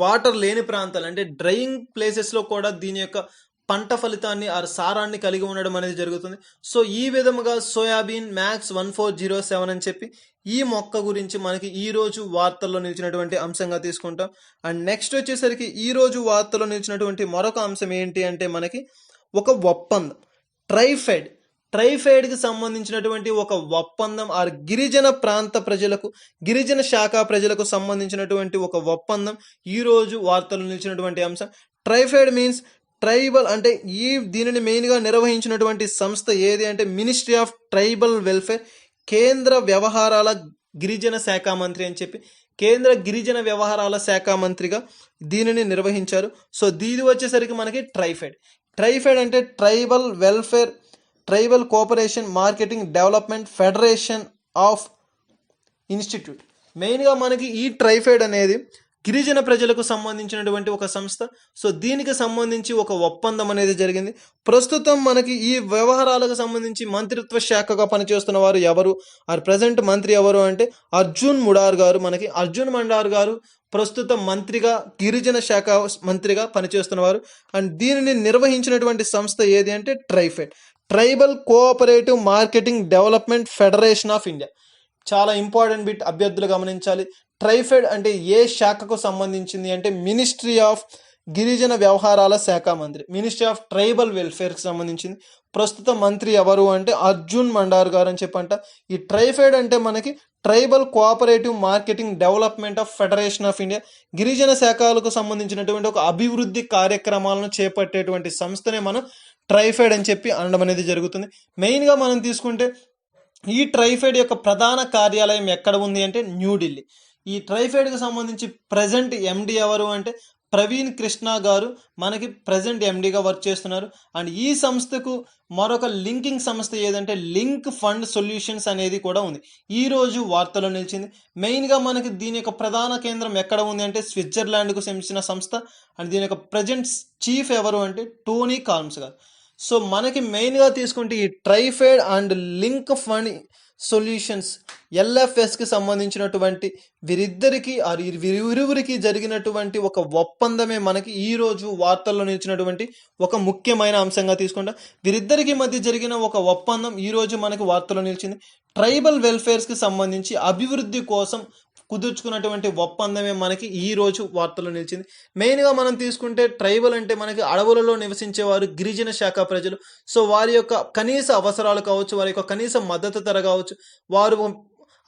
వాటర్ లేని ప్రాంతాలు అంటే డ్రైయింగ్ ప్లేసెస్లో కూడా దీని యొక్క పంట ఫలితాన్ని సారాన్ని కలిగి ఉండడం అనేది జరుగుతుంది. సో ఈ విధముగా సోయాబీన్ మ్యాక్స్ 1407 అని చెప్పి ఈ మొక్క గురించి మనకి ఈ రోజు వార్తల్లో నిలిచినటువంటి అంశంగా తీసుకుంటాం. అండ్ నెక్స్ట్ వచ్చేసరికి ఈ రోజు వార్తల్లో నిలిచినటువంటి మరొక అంశం ఏంటి అంటే మనకి ఒక ఒప్పందం ట్రైఫెడ్ ట్రైఫెడ్కి సంబంధించినటువంటి ఒక ఒప్పందం ఆ గిరిజన ప్రాంత ప్రజలకు, గిరిజన శాఖ ప్రజలకు సంబంధించినటువంటి ఒక ఒప్పందం ఈరోజు వార్తలు నిలిచినటువంటి అంశం. ట్రైఫెడ్ మీన్స్ ట్రైబల్, అంటే దీనిని మెయిన్గా నిర్వహించినటువంటి సంస్థ ఏది అంటే మినిస్ట్రీ ఆఫ్ ట్రైబల్ వెల్ఫేర్, కేంద్ర వ్యవహారాల గిరిజన శాఖ మంత్రి అని చెప్పి కేంద్ర గిరిజన వ్యవహారాల శాఖ మంత్రిగా దీనిని నిర్వహించారు. సో దీని వచ్చేసరికి మనకి ట్రైఫెడ్ అంటే tribal welfare, tribal cooperation marketing development federation of institute. మెయిన్గా మనకి ఈ ట్రైఫెడ్ అనేది గిరిజన ప్రజలకు సంబంధించినటువంటి ఒక సంస్థ. సో దీనికి సంబంధించి ఒక ఒప్పందం అనేది జరిగింది. ప్రస్తుతం మనకి ఈ వ్యవహారాలకు సంబంధించి మంత్రిత్వ శాఖగా పనిచేస్తున్న వారు ఎవరు, ప్రజెంట్ మంత్రి ఎవరు అంటే అర్జున్ ముడార్ గారు. మనకి అర్జున్ మండార్ గారు ప్రస్తుతం మంత్రిగా, గిరిజన శాఖ మంత్రిగా పనిచేస్తున్నవారు. అండ్ దీనిని నిర్వహించినటువంటి సంస్థ ఏది అంటే TRIFED, tribal cooperative marketing development federation of India. చాలా ఇంపార్టెంట్ బిట్, అభ్యర్థులు గమనించాలి. ట్రైఫెడ్ అంటే ఏ శాఖకు సంబంధించింది అంటే మినిస్ట్రీ ఆఫ్ గిరిజన వ్యవహారాల శాఖ మంత్రి, మినిస్ట్రీ ఆఫ్ ట్రైబల్ వెల్ఫేర్కి సంబంధించింది. ప్రస్తుత మంత్రి ఎవరు అంటే అర్జున్ మండార్ గారు అని చెప్పంట. ఈ ట్రైఫెడ్ అంటే మనకి tribal cooperative marketing development of federation of India, గిరిజన శాఖలకు సంబంధించినటువంటి ఒక అభివృద్ధి కార్యక్రమాలను చేపట్టేటువంటి సంస్థనే మనం ట్రైఫెడ్ అని చెప్పి అనడం అనేది జరుగుతుంది. మెయిన్గా మనం తీసుకుంటే ఈ ట్రైఫెడ్ యొక్క ప్రధాన కార్యాలయం ఎక్కడ ఉంది అంటే న్యూఢిల్లీ. ఈ ట్రైఫెడ్కి సంబంధించి ప్రజెంట్ ఎండి ఎవరు అంటే ప్రవీణ్ కృష్ణ గారు మనకి ప్రజెంట్ ఎండిగా వర్క్ చేస్తున్నారు. అండ్ ఈ సంస్థకు మరొక లింకింగ్ సంస్థ ఏదంటే లింక్ ఫండ్ సొల్యూషన్స్ అనేది కూడా ఉంది, ఈ రోజు వార్తలో నిలిచింది. మెయిన్గా మనకి దీని యొక్క ప్రధాన కేంద్రం ఎక్కడ ఉంది అంటే స్విట్జర్లాండ్కు చెందిన సంస్థ. అండ్ దీని యొక్క ప్రజెంట్ చీఫ్ ఎవరు అంటే టోనీ కాల్మ్స్ గారు. సో మనకి మెయిన్గా తీసుకుంటే ఈ TRIFED and link fund solutions ఎల్ఎఫ్ఎస్కి సంబంధించినటువంటి వీరిరువురికి జరిగినటువంటి ఒక ఒప్పందమే మనకి ఈరోజు వార్తల్లో నిలిచినటువంటి ఒక ముఖ్యమైన అంశంగా తీసుకుంటాం. వీరిద్దరికి మధ్య జరిగిన ఒక ఒప్పందం ఈరోజు మనకి వార్తల్లో నిలిచింది. ట్రైబల్ వెల్ఫేర్స్కి సంబంధించి అభివృద్ధి కోసం కుదుర్చుకున్నటువంటి ఒప్పందమే మనకి ఈ రోజు వార్తల్లో నిలిచింది. మెయిన్గా మనం తీసుకుంటే ట్రైబల్ అంటే మనకి అడవులలో నివసించేవారు, గిరిజన శాఖ ప్రజలు. సో వారి యొక్క కనీస అవసరాలు కావచ్చు, వారి యొక్క కనీస మద్దతు ధర కావచ్చు, వారు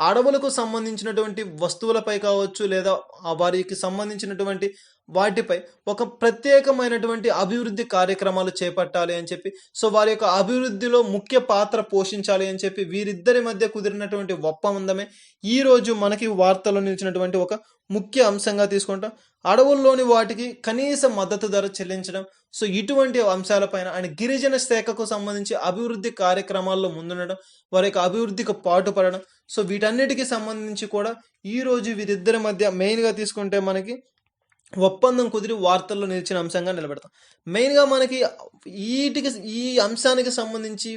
అడవులకు సంబంధించినటువంటి వస్తువులపై కావచ్చు, లేదా వారికి సంబంధించినటువంటి వాటిపై ఒక ప్రత్యేకమైనటువంటి అభివృద్ధి కార్యక్రమాలు చేపట్టాలి అని చెప్పి, సో వారి యొక్క అభివృద్ధిలో ముఖ్య పాత్ర పోషించాలి అని చెప్పి వీరిద్దరి మధ్య కుదిరినటువంటి ఒప్పందమే ఈరోజు మనకి వార్తల్లో నిలిచినటువంటి ఒక ముఖ్య అంశంగా తీసుకుంటాం. అడవుల్లోని వాటికి కనీస మద్దతు ధర చెల్లించడం, సో ఇటువంటి అంశాలపైన ఆయన గిరిజన శాఖకు సంబంధించి అభివృద్ధి కార్యక్రమాల్లో ముందుండడం, వారి యొక్క అభివృద్ధికి పాటుపడడం, సో వీటన్నిటికీ సంబంధించి కూడా ఈరోజు వీరిద్దరి మధ్య మెయిన్గా తీసుకుంటే మనకి ఒప్పందం కుదిరి వార్తల్లో నిలిచిన అంశంగా నిలబెడతాం. మెయిన్గా మనకి ఈ అంశానికి సంబంధించి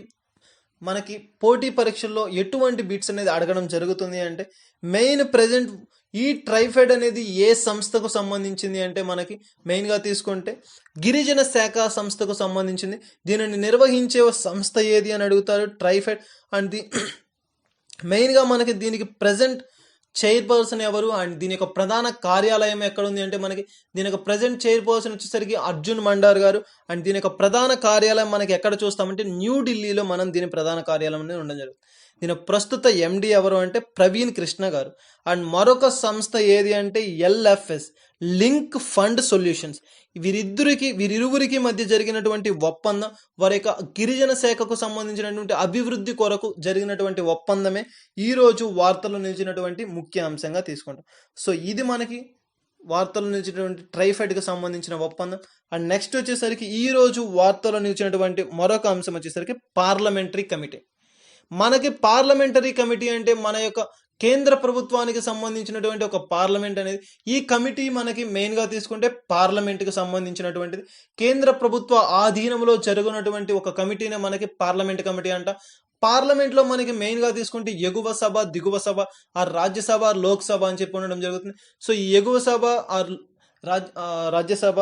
మనకి పోటీ పరీక్షల్లో ఎటువంటి బిట్స్ అనేది అడగడం జరుగుతుంది అంటే మెయిన్ ప్రజెంట్ ఈ ట్రైఫెడ్ అనేది ఏ సంస్థకు సంబంధించింది అంటే మనకి మెయిన్గా తీసుకుంటే గిరిజన శాఖ సంస్థకు సంబంధించింది. దీనిని నిర్వహించే సంస్థ ఏది అని అడుగుతారు, ట్రైఫెడ్. అండ్ మెయిన్గా మనకి దీనికి ప్రజెంట్ చైర్పర్సన్ ఎవరు అండ్ దీని యొక్క ప్రధాన కార్యాలయం ఎక్కడ ఉంది అంటే మనకి దీని యొక్క ప్రజెంట్ చైర్పర్సన్ వచ్చేసరికి అర్జున్ మండార్ గారు. అండ్ దీని యొక్క ప్రధాన కార్యాలయం మనకి ఎక్కడ చూస్తామంటే న్యూఢిల్లీలో మనం దీని ప్రధాన కార్యాలయం అనేది ఉండడం జరుగుతుంది. దీని ప్రస్తుత ఎండి ఎవరు అంటే ప్రవీణ్ కృష్ణ గారు. అండ్ మరొక సంస్థ ఏది అంటే ఎల్ఎఫ్ఎస్, లింక్ ఫండ్ సొల్యూషన్స్. వీరిరువురికి మధ్య జరిగినటువంటి ఒప్పందం వారి యొక్క గిరిజన శాఖకు సంబంధించినటువంటి అభివృద్ధి కొరకు జరిగినటువంటి ఒప్పందమే ఈరోజు వార్తల్లో నిలిచినటువంటి ముఖ్య అంశంగా తీసుకుంటాం. సో ఇది మనకి వార్తల్లో నిలిచినటువంటి ట్రైఫెడ్కి సంబంధించిన ఒప్పందం. అండ్ నెక్స్ట్ వచ్చేసరికి ఈరోజు వార్తల్లో నిలిచినటువంటి మరొక అంశం వచ్చేసరికి పార్లమెంటరీ కమిటీ. మనకి పార్లమెంటరీ కమిటీ అంటే మన యొక్క కేంద్ర ప్రభుత్వానికి సంబంధించినటువంటి ఒక పార్లమెంట్ అనేది. ఈ కమిటీ మనకి మెయిన్గా తీసుకుంటే పార్లమెంట్కి సంబంధించినటువంటిది. కేంద్ర ప్రభుత్వ ఆధీనంలో జరుగునటువంటి ఒక కమిటీనే మనకి పార్లమెంట్ కమిటీ అంట. పార్లమెంట్లో మనకి మెయిన్గా తీసుకుంటే ఎగువ సభ, దిగువ సభ, రాజ్యసభ, లోక్సభ అని చెప్పి ఉండడం జరుగుతుంది. సో ఈ ఎగువ సభ, రాజ్యసభ,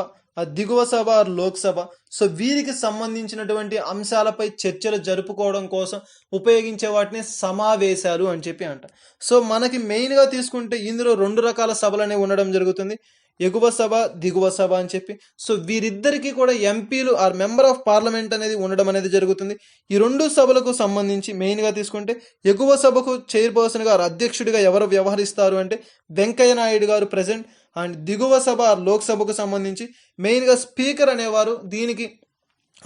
దిగువ సభ, లోక్సభ, సో వీరికి సంబంధించినటువంటి అంశాలపై చర్చలు జరుపుకోవడం కోసం ఉపయోగించే వాటిని సమావేశాలు అని చెప్పి అంట. సో మనకి మెయిన్గా తీసుకుంటే ఇందులో 2 రకాల సభలు అనేవి ఉండడం జరుగుతుంది. ఎగువ సభ దిగువ సభ అని చెప్పి. సో వీరిద్దరికీ కూడా ఎంపీలు ఆర్ మెంబర్ ఆఫ్ పార్లమెంట్ అనేది ఉండడం అనేది జరుగుతుంది. ఈ రెండు సభలకు సంబంధించి మెయిన్గా తీసుకుంటే ఎగువ సభకు చైర్పర్సన్గా అధ్యక్షుడిగా ఎవరు వ్యవహరిస్తారు అంటే వెంకయ్య నాయుడు గారు ప్రెసిడెంట్. అండ్ దిగువ సభ లోక్సభకు సంబంధించి మెయిన్గా స్పీకర్ అనేవారు దీనికి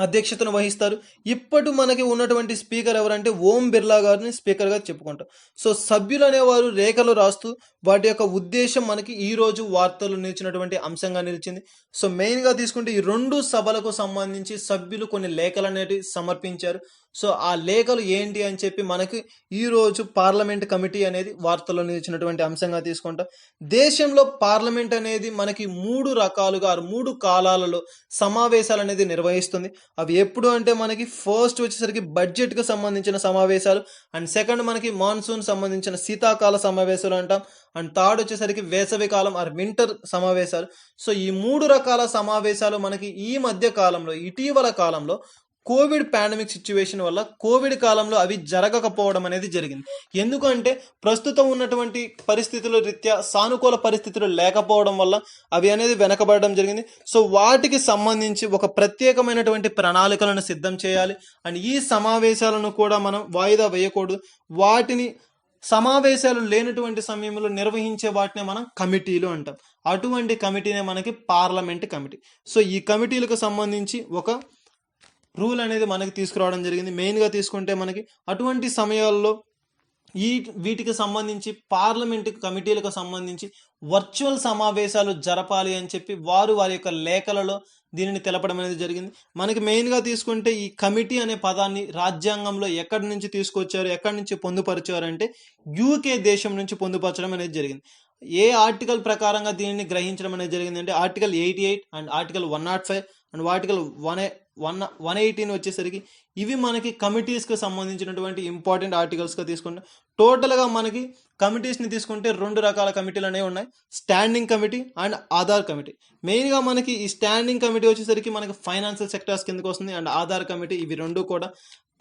అధ్యక్షతను వహిస్తారు. ఇప్పుడు మనకి ఉన్నటువంటి స్పీకర్ ఎవరంటే ఓం బిర్లా గారిని స్పీకర్గా చెప్పుకుంటాం. సో సభ్యులు అనేవారు రేఖలు రాస్తూ వాటి యొక్క ఉద్దేశం మనకి ఈ రోజు వార్తలు నిలిచినటువంటి అంశంగా నిలిచింది. సో మెయిన్గా తీసుకుంటే ఈ రెండు సభలకు సంబంధించి సభ్యులు కొన్ని లేఖలు అనేవి సమర్పించారు. సో ఆ లేఖలు ఏంటి అని చెప్పి మనకి ఈరోజు పార్లమెంట్ కమిటీ అనేది వార్తల్లో నిలిచినటువంటి అంశంగా తీసుకుంటాం. దేశంలో పార్లమెంట్ అనేది మనకి 3 రకాలుగా 3 కాలాలలో సమావేశాలు అనేది నిర్వహిస్తుంది. అవి ఎప్పుడు అంటే మనకి ఫస్ట్ వచ్చేసరికి బడ్జెట్కు సంబంధించిన సమావేశాలు, అండ్ సెకండ్ మనకి మాన్సూన్ సంబంధించిన శీతాకాల సమావేశాలు అంటాం, అండ్ థర్డ్ వచ్చేసరికి వేసవి కాలం ఆర్ వింటర్ సమావేశాలు. సో ఈ 3 రకాల సమావేశాలు మనకి ఈ మధ్య కాలంలో ఇటీవల కాలంలో కోవిడ్ పాండమిక్ సిచ్యువేషన్ వల్ల కోవిడ్ కాలంలో అవి జరగకపోవడం అనేది జరిగింది. ఎందుకంటే ప్రస్తుతం ఉన్నటువంటి పరిస్థితుల రీత్యా సానుకూల పరిస్థితులు లేకపోవడం వల్ల అవి అనేది వెనకబడడం జరిగింది. సో వాటికి సంబంధించి ఒక ప్రత్యేకమైనటువంటి ప్రణాళికలను సిద్ధం చేయాలి. అండ్ ఈ సమావేశాలను కూడా మనం వాయిదా వేయకూడదు. వాటిని సమావేశాలు లేనటువంటి సమయంలో నిర్వహించే వాటిని మనం కమిటీలు అంటాం. అటువంటి కమిటీనే మనకి పార్లమెంట్ కమిటీ. సో ఈ కమిటీలకు సంబంధించి ఒక రూల్ అనేది మనకి తీసుకురావడం జరిగింది. మెయిన్గా తీసుకుంటే మనకి అటువంటి సమయాల్లో వీటికి సంబంధించి పార్లమెంట్ కమిటీలకు సంబంధించి వర్చువల్ సమావేశాలు జరపాలి అని చెప్పి వారి యొక్క లేఖలలో దీనిని తెలపడం అనేది జరిగింది. మనకి మెయిన్గా తీసుకుంటే ఈ కమిటీ అనే పదాన్ని రాజ్యాంగంలో ఎక్కడి నుంచి తీసుకొచ్చారు, ఎక్కడి నుంచి పొందుపరిచారు అంటే యూకే దేశం నుంచి పొందుపరచడం అనేది జరిగింది. ఏ ఆర్టికల్ ప్రకారంగా దీనిని గ్రహించడం అనేది జరిగింది అంటే article 88 and article 105 and article 118 వచ్చేసరికి ఇవి మనకి కమిటీస్కి సంబంధించినటువంటి ఇంపార్టెంట్ ఆర్టికల్స్గా తీసుకుంటే టోటల్గా మనకి కమిటీస్ని తీసుకుంటే 2 రకాల కమిటీలు అనేవి ఉన్నాయి, standing committee and Aadhaar committee. మెయిన్గా మనకి ఈ స్టాండింగ్ కమిటీ వచ్చేసరికి మనకి ఫైనాన్షియల్ సెక్టార్స్ కిందకి వస్తుంది, అండ్ ఆధార్ కమిటీ. ఇవి రెండు కూడా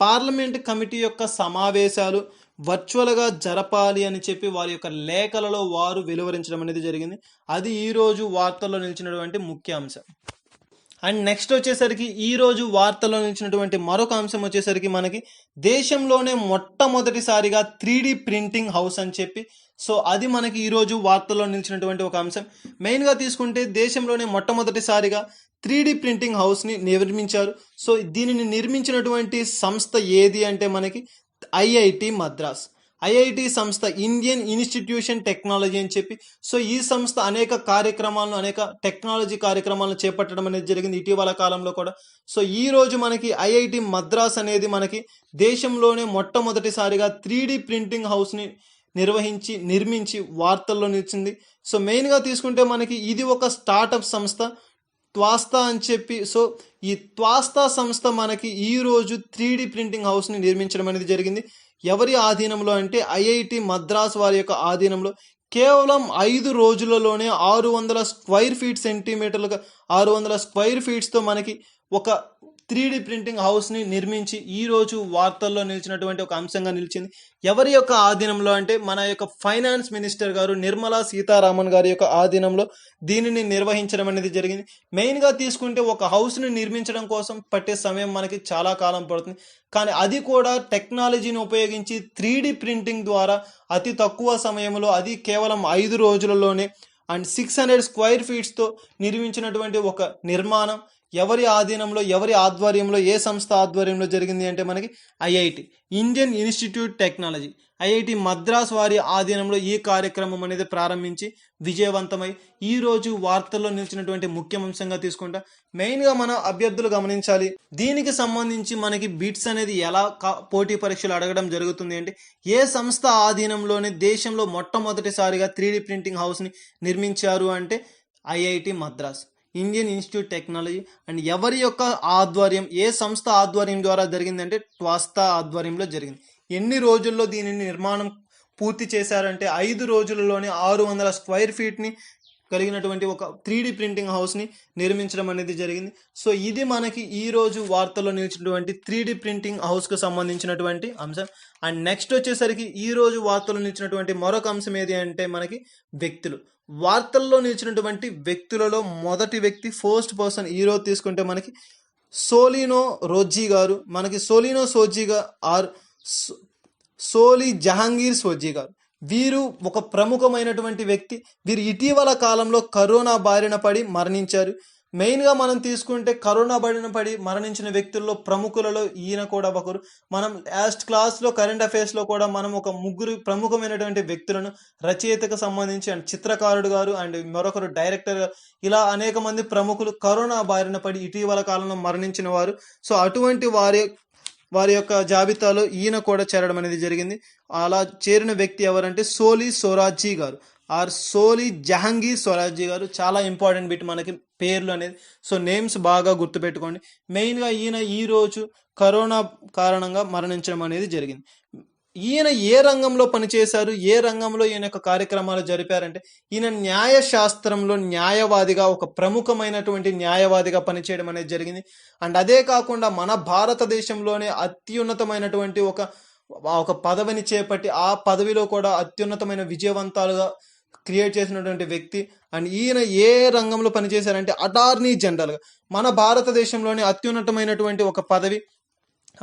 పార్లమెంట్ కమిటీ యొక్క సమావేశాలు వర్చువల్గా జరపాలి అని చెప్పి వారి యొక్క లేఖలలో వారు వెలువరించడం అనేది జరిగింది. అది ఈరోజు వార్తల్లో నిలిచినటువంటి ముఖ్య అంశం. అండ్ నెక్స్ట్ వచ్చేసరికి ఈరోజు వార్తల్లో నిలిచినటువంటి మరొక అంశం వచ్చేసరికి మనకి దేశంలోనే మొట్టమొదటిసారిగా 3D ప్రింటింగ్ హౌస్ అని చెప్పి. సో అది మనకి ఈరోజు వార్తల్లో నిలిచినటువంటి ఒక అంశం. మెయిన్గా తీసుకుంటే దేశంలోనే మొట్టమొదటిసారిగా 3D ప్రింటింగ్ హౌస్ని నిర్మించారు. సో దీనిని నిర్మించినటువంటి సంస్థ ఏది అంటే మనకి ఐఐటి మద్రాస్. ఐఐటి సంస్థ ఇండియన్ ఇన్స్టిట్యూషన్ టెక్నాలజీ అని చెప్పి. సో ఈ సంస్థ అనేక కార్యక్రమాలను, అనేక టెక్నాలజీ కార్యక్రమాలను చేపట్టడం అనేది జరిగింది ఇటీవల కాలంలో కూడా. సో ఈ రోజు మనకి ఐఐటి మద్రాస్ అనేది మనకి దేశంలోనే మొట్టమొదటిసారిగా 3D ప్రింటింగ్ హౌస్ని నిర్మించి వార్తల్లో నిలిచింది. సో మెయిన్గా తీసుకుంటే మనకి ఇది ఒక స్టార్టప్ సంస్థ త్వాస్తా అని చెప్పి. సో ఈ త్వాస్తా సంస్థ మనకి ఈరోజు 3D ప్రింటింగ్ హౌస్ని నిర్మించడం అనేది జరిగింది. ఎవరి ఆధీనంలో అంటే ఐఐటి మద్రాస్ వారి యొక్క ఆధీనంలో. కేవలం 5 రోజులలోనే 600 స్క్వైర్ ఫీట్ సెంటీమీటర్లుగా 600 స్క్వైర్ ఫీట్స్తో మనకి ఒక 3D ప్రింటింగ్ హౌస్ని నిర్మించి ఈరోజు వార్తల్లో నిలిచినటువంటి ఒక అంశంగా నిలిచింది. ఎవరి యొక్క ఆధీనంలో అంటే మన యొక్క ఫైనాన్స్ మినిస్టర్ గారు నిర్మలా సీతారామన్ గారి యొక్క ఆధీనంలో దీనిని నిర్వహించడం అనేది జరిగింది. మెయిన్గా తీసుకుంటే ఒక హౌస్ని నిర్మించడం కోసం పట్టే సమయం మనకి చాలా కాలం పడుతుంది, కానీ అది కూడా టెక్నాలజీని ఉపయోగించి 3D ప్రింటింగ్ ద్వారా అతి తక్కువ సమయంలో, అది కేవలం 5 రోజులలోనే అండ్ 600 స్క్వైర్ ఫీట్స్తో నిర్మించినటువంటి ఒక నిర్మాణం ఎవరి ఆధీనంలో, ఎవరి ఆధ్వర్యంలో, ఏ సంస్థ ఆధ్వర్యంలో జరిగింది అంటే మనకి IIT Indian institute technology, IIT Madras వారి ఆధీనంలో ఈ కార్యక్రమం అనేది ప్రారంభించి విజయవంతమై ఈరోజు వార్తల్లో నిలిచినటువంటి ముఖ్యాంశంగా తీసుకుంటా. మెయిన్గా మన అభ్యర్థులు గమనించాలి, దీనికి సంబంధించి మనకి బిట్స్ అనేది ఎలా పోటీ పరీక్షలు అడగడం జరుగుతుంది అంటే ఏ సంస్థ ఆధీనంలోనే దేశంలో మొట్టమొదటిసారిగా 3D ప్రింటింగ్ హౌస్ని నిర్మించారు అంటే IIT Madras Indian institute technology. And ఎవరి యొక్క ఆధ్వర్యం, ఏ సంస్థ ఆధ్వర్యం ద్వారా జరిగిందంటే ట్వాస్తా ఆధ్వర్యంలో జరిగింది. ఎన్ని రోజుల్లో దీనిని నిర్మాణం పూర్తి చేశారంటే 5 రోజులలోనే 600 స్క్వైర్ ఫీట్ని కలిగినటువంటి ఒక 3D ప్రింటింగ్ హౌస్ని నిర్మించడం అనేది జరిగింది. సో ఇది మనకి ఈరోజు వార్తల్లో నిలిచినటువంటి 3D ప్రింటింగ్ హౌస్కు సంబంధించినటువంటి అంశం. అండ్ నెక్స్ట్ వచ్చేసరికి ఈరోజు వార్తల్లో నిలిచినటువంటి మరొక అంశం ఏది అంటే మనకి వ్యక్తులు. వార్తల్లో నిలిచినటువంటి వ్యక్తులలో మొదటి వ్యక్తి ఫస్ట్ పర్సన్ ఈరోజు తీసుకుంటే మనకి సోలినో రోజీ గారు, మనకి సోలినో సోజీగా ఆర్ సోలి జహాంగీర్ సోజీ గారు. వీరు ఒక ప్రముఖమైనటువంటి వ్యక్తి. వీరు ఇటీవల కాలంలో కరోనా బారిన పడి మరణించారు. మెయిన్గా మనం తీసుకుంటే కరోనా బారిన పడి మరణించిన వ్యక్తుల్లో ప్రముఖులలో ఈయన కూడా ఒకరు. మనం లాస్ట్ క్లాస్లో కరెంట్ అఫైర్స్లో కూడా మనం ఒక ముగ్గురు ప్రముఖమైనటువంటి వ్యక్తులను, రచయితకు సంబంధించి అండ్ చిత్రకారుడు గారు అండ్ మరొకరు డైరెక్టర్, ఇలా అనేక మంది ప్రముఖులు కరోనా బారిన పడి ఇటీవల కాలంలో మరణించిన వారు. సో అటువంటి వారి యొక్క జాబితాలో ఈయన కూడా చేరడం అనేది జరిగింది. అలా చేరిన వ్యక్తి ఎవరంటే సోలి సోరాజీ గారు ఆర్ సోలి జహాంగీర్ సోరాజీ గారు. చాలా ఇంపార్టెంట్ బిట్ మనకి పేర్లు అనేది. సో నేమ్స్ బాగా గుర్తుపెట్టుకోండి. మెయిన్గా ఈయన ఈరోజు కరోనా కారణంగా మరణించడం అనేది జరిగింది. ఈయన ఏ రంగంలో పనిచేశారు, ఏ రంగంలో ఈయన యొక్క కార్యక్రమాలు జరిపారంటే ఈయన న్యాయశాస్త్రంలో న్యాయవాదిగా, ఒక ప్రముఖమైనటువంటి న్యాయవాదిగా పనిచేయడం అనేది జరిగింది. అండ్ అదే కాకుండా మన భారతదేశంలోనే అత్యున్నతమైనటువంటి ఒక పదవిని చేపట్టి ఆ పదవిలో కూడా అత్యున్నతమైన విజయవంతాలుగా క్రియేట్ చేసినటువంటి వ్యక్తి. అండ్ ఈయన ఏ రంగంలో పనిచేశారంటే అటార్నీ జనరల్గా. మన భారతదేశంలోనే అత్యున్నతమైనటువంటి ఒక పదవి.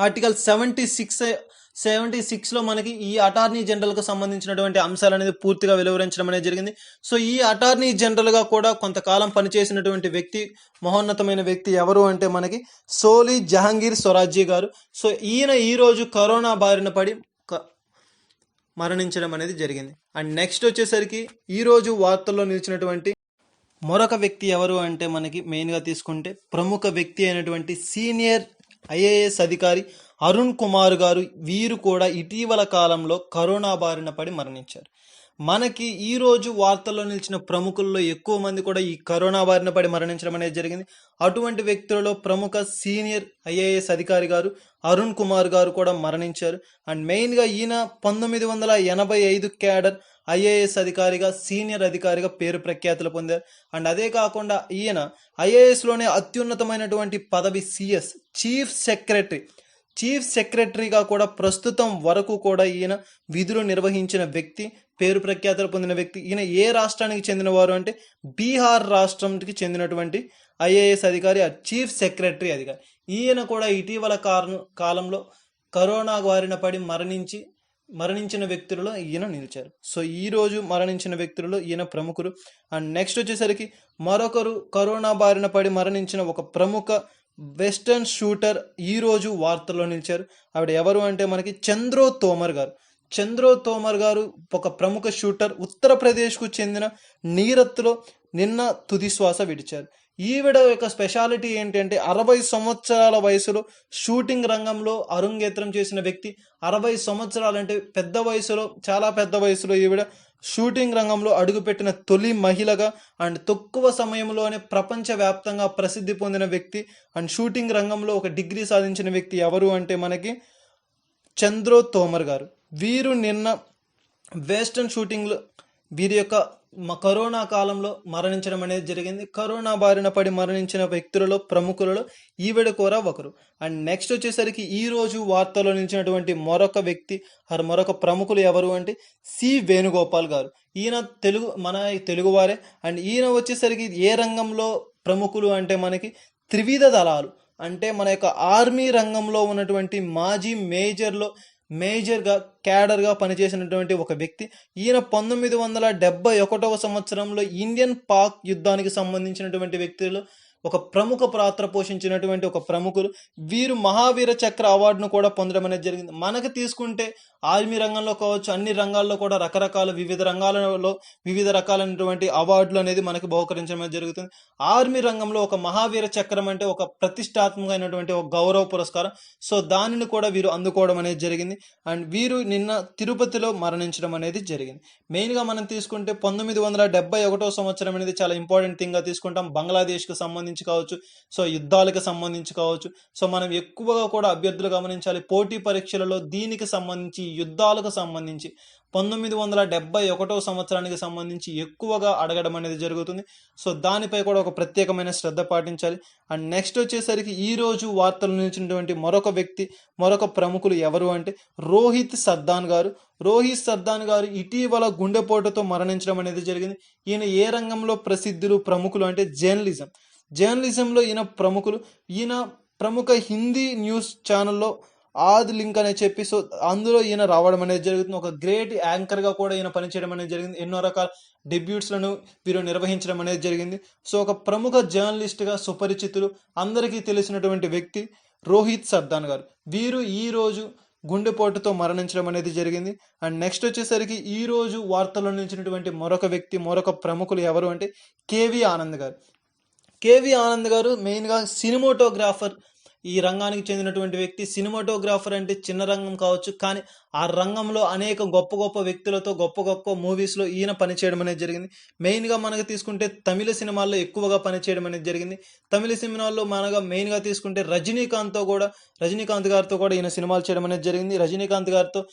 ఆర్టికల్ 76లో మనకి ఈ అటార్నీ జనరల్కు సంబంధించినటువంటి అంశాలు అనేది పూర్తిగా వెలువరించడం అనేది జరిగింది. సో ఈ అటార్నీ జనరల్గా కూడా కొంతకాలం పనిచేసినటువంటి వ్యక్తి, మహోన్నతమైన వ్యక్తి ఎవరు అంటే మనకి సోలి జహాంగీర్ సోరాజీ గారు. సో ఈయన ఈరోజు కరోనా బారిన పడి మరణించడం అనేది జరిగింది. అండ్ నెక్స్ట్ వచ్చేసరికి ఈరోజు వార్తల్లో నిలిచినటువంటి మరొక వ్యక్తి ఎవరు అంటే మనకి మెయిన్గా తీసుకుంటే ప్రముఖ వ్యక్తి అయినటువంటి సీనియర్ ఐఏఎస్ అధికారి అరుణ్ కుమార్ గారు. వీరు కూడా ఇటీవల కాలంలో కరోనా బారిన పడి మరణించారు. మనకి ఈరోజు వార్తల్లో నిలిచిన ప్రముఖుల్లో ఎక్కువ మంది కూడా ఈ కరోనా బారిన పడి మరణించడం అనేది జరిగింది. అటువంటి వ్యక్తులలో ప్రముఖ సీనియర్ ఐఏఎస్ అధికారి గారు అరుణ్ కుమార్ గారు కూడా మరణించారు. అండ్ మెయిన్గా ఈయన 1985 క్యాడర్ ఐఏఎస్ అధికారిగా, సీనియర్ అధికారిగా పేరు ప్రఖ్యాతులు పొందారు. అండ్ అదే కాకుండా ఈయన ఐఏఎస్లోనే అత్యున్నతమైనటువంటి పదవి సిఎస్, చీఫ్ సెక్రటరీగా కూడా ప్రస్తుతం వరకు కూడా ఈయన విధులు నిర్వహించిన వ్యక్తి, పేరు ప్రఖ్యాతులు పొందిన వ్యక్తి. ఈయన ఏ రాష్ట్రానికి చెందినవారు అంటే బీహార్ రాష్ట్రానికి చెందినటువంటి ఐఏఎస్ అధికారి, చీఫ్ సెక్రటరీ అధికారి. ఈయన కూడా ఇటీవల కాలంలో కరోనా బారిన పడి మరణించిన వ్యక్తులలో ఈయన నిలిచారు. సో ఈరోజు మరణించిన వ్యక్తులలో ఈయన ప్రముఖులు. అండ్ నెక్స్ట్ వచ్చేసరికి మరొకరు కరోనా బారిన పడి మరణించిన ఒక ప్రముఖ వెస్టర్న్ షూటర్ ఈరోజు వార్తల్లో నిలిచారు. ఆవిడ ఎవరు అంటే మనకి చంద్రో తోమర్ గారు ఒక ప్రముఖ షూటర్. ఉత్తరప్రదేశ్కు చెందిన నీరత్లో నిన్న తుది శ్వాస విడిచారు. ఈవిడ యొక్క స్పెషాలిటీ ఏంటంటే 60 సంవత్సరాల వయసులో షూటింగ్ రంగంలో అరుంగేత్రం చేసిన వ్యక్తి. 60 సంవత్సరాలు అంటే పెద్ద వయసులో, చాలా పెద్ద వయసులో ఈవిడ షూటింగ్ రంగంలో అడుగుపెట్టిన తొలి మహిళగా అండ్ తక్కువ సమయంలోనే ప్రపంచవ్యాప్తంగా ప్రసిద్ధి పొందిన వ్యక్తి. అండ్ షూటింగ్ రంగంలో ఒక డిగ్రీ సాధించిన వ్యక్తి ఎవరు అంటే మనకి చంద్రో తోమర్ గారు. వీరు నిన్న వెస్టర్న్ షూటింగ్లో వీరి యొక్క కరోనా కాలంలో మరణించడం అనేది జరిగింది. కరోనా బారిన పడి మరణించిన వ్యక్తులలో ప్రముఖులలో ఈవిడ కూడా ఒకరు. అండ్ నెక్స్ట్ వచ్చేసరికి ఈరోజు వార్తల్లో నిలిచినటువంటి మరొక ప్రముఖులు ఎవరు అంటే సి వేణుగోపాల్ గారు. ఈయన మన తెలుగువారే. అండ్ ఈయన వచ్చేసరికి ఏ రంగంలో ప్రముఖులు అంటే మనకి త్రివిధ దళాలు, అంటే మన యొక్క ఆర్మీ రంగంలో ఉన్నటువంటి మాజీ మేజర్గా క్యాడర్గా పనిచేసినటువంటి ఒక వ్యక్తి. ఈయన 1971 సంవత్సరంలో ఇండియన్ పాక్ యుద్ధానికి సంబంధించినటువంటి వ్యక్తులు ఒక ప్రముఖ పాత్ర పోషించినటువంటి ఒక ప్రముఖులు. వీరు మహావీర చక్ర అవార్డును కూడా పొందడం అనేది జరిగింది. మనకు తీసుకుంటే ఆర్మీ రంగంలో కావచ్చు, అన్ని రంగాల్లో కూడా వివిధ రకాలైనటువంటి అవార్డులు అనేది మనకు బహుకరించడం జరుగుతుంది. ఆర్మీ రంగంలో ఒక మహావీర చక్రం అంటే ఒక ప్రతిష్టాత్మకమైనటువంటి ఒక గౌరవ పురస్కారం. సో దానిని కూడా వీరు అందుకోవడం అనేది జరిగింది. అండ్ వీరు నిన్న తిరుపతిలో మరణించడం అనేది జరిగింది. మెయిన్గా మనం తీసుకుంటే 1971 సంవత్సరం అనేది చాలా ఇంపార్టెంట్ థింగ్గా తీసుకుంటాం. బంగ్లాదేశ్కి సంబంధించి కావచ్చు, సో యుద్ధాలకు సంబంధించి కావచ్చు. సో మనం ఎక్కువగా కూడా అభ్యర్థులు గమనించాలి, పోటీ పరీక్షలలో దీనికి సంబంధించి, యుద్ధాలకు సంబంధించి 1971 సంవత్సరానికి సంబంధించి ఎక్కువగా అడగడం అనేది జరుగుతుంది. సో దానిపై కూడా ఒక ప్రత్యేకమైన శ్రద్ధ పాటించాలి. అండ్ నెక్స్ట్ వచ్చేసరికి ఈ రోజు వార్తలు నిలిచినటువంటి మరొక ప్రముఖులు ఎవరు అంటే రోహిత్ సర్దాన్ గారు. రోహిత్ సర్దాన్ గారు ఇటీవల గుండెపోటుతో మరణించడం అనేది జరిగింది. ఈయన ఏ రంగంలో ప్రముఖులు అంటే జర్నలిజంలో ఈయన ప్రముఖ హిందీ న్యూస్ ఛానల్లో ఆద్ లింక్ అనే చెప్పి సో అందులో ఈయన రావడం అనేది జరుగుతుంది. ఒక గ్రేట్ యాంకర్గా కూడా ఈయన పనిచేయడం అనేది జరిగింది. ఎన్నో రకాల డెబ్యూట్స్లను వీరు నిర్వహించడం అనేది జరిగింది. సో ఒక ప్రముఖ జర్నలిస్ట్గా సుపరిచితులు, అందరికీ తెలిసినటువంటి వ్యక్తి రోహిత్ సర్దాన్ గారు. వీరు ఈ రోజు గుండెపోటుతో మరణించడం అనేది జరిగింది. అండ్ నెక్స్ట్ వచ్చేసరికి ఈ రోజు వార్తల్లో నిలిచినటువంటి మరొక ప్రముఖులు ఎవరు అంటే కేవి ఆనంద్ గారు. కేవి ఆనంద్ గారు మెయిన్గా సినిమాటోగ్రాఫర్, ఈ రంగానికి చెందినటువంటి వ్యక్తి. సినిమాటోగ్రాఫర్ అంటే చిన్న రంగం కావచ్చు, కానీ ఆ రంగంలో అనేక గొప్ప వ్యక్తులతో గొప్ప మూవీస్లో ఈయన పనిచేయడం అనేది జరిగింది. మెయిన్గా మనకు తీసుకుంటే తమిళ సినిమాల్లో ఎక్కువగా పనిచేయడం అనేది జరిగింది. తమిళ సినిమాల్లో మెయిన్గా తీసుకుంటే రజనీకాంత్ గారితో కూడా ఈయన సినిమాలు చేయడం అనేది జరిగింది. రజనీకాంత్ గారితో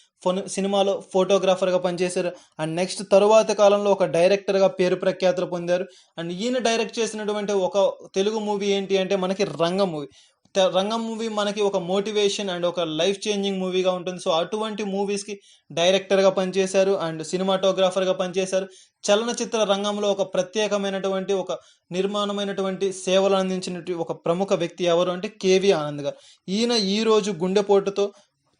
సినిమాలో ఫోటోగ్రాఫర్గా పనిచేశారు. అండ్ నెక్స్ట్ తరువాత కాలంలో ఒక డైరెక్టర్గా పేరు ప్రఖ్యాతులు పొందారు. అండ్ ఈయన డైరెక్ట్ చేసినటువంటి ఒక తెలుగు మూవీ ఏంటి అంటే మనకి రంగం మూవీ మనకి ఒక మోటివేషన్ అండ్ ఒక లైఫ్ చేంజింగ్ మూవీగా ఉంటుంది. సో అటువంటి మూవీస్కి డైరెక్టర్గా పనిచేశారు అండ్ సినిమాటోగ్రాఫర్గా పనిచేశారు. చలనచిత్ర రంగంలో ఒక ప్రత్యేకమైనటువంటి ఒక నిర్మాణమైనటువంటి సేవలు అందించినటువంటి ఒక ప్రముఖ వ్యక్తి ఎవరు అంటే కేవి ఆనంద్ గారు. ఈయన ఈ రోజు గుండెపోటుతో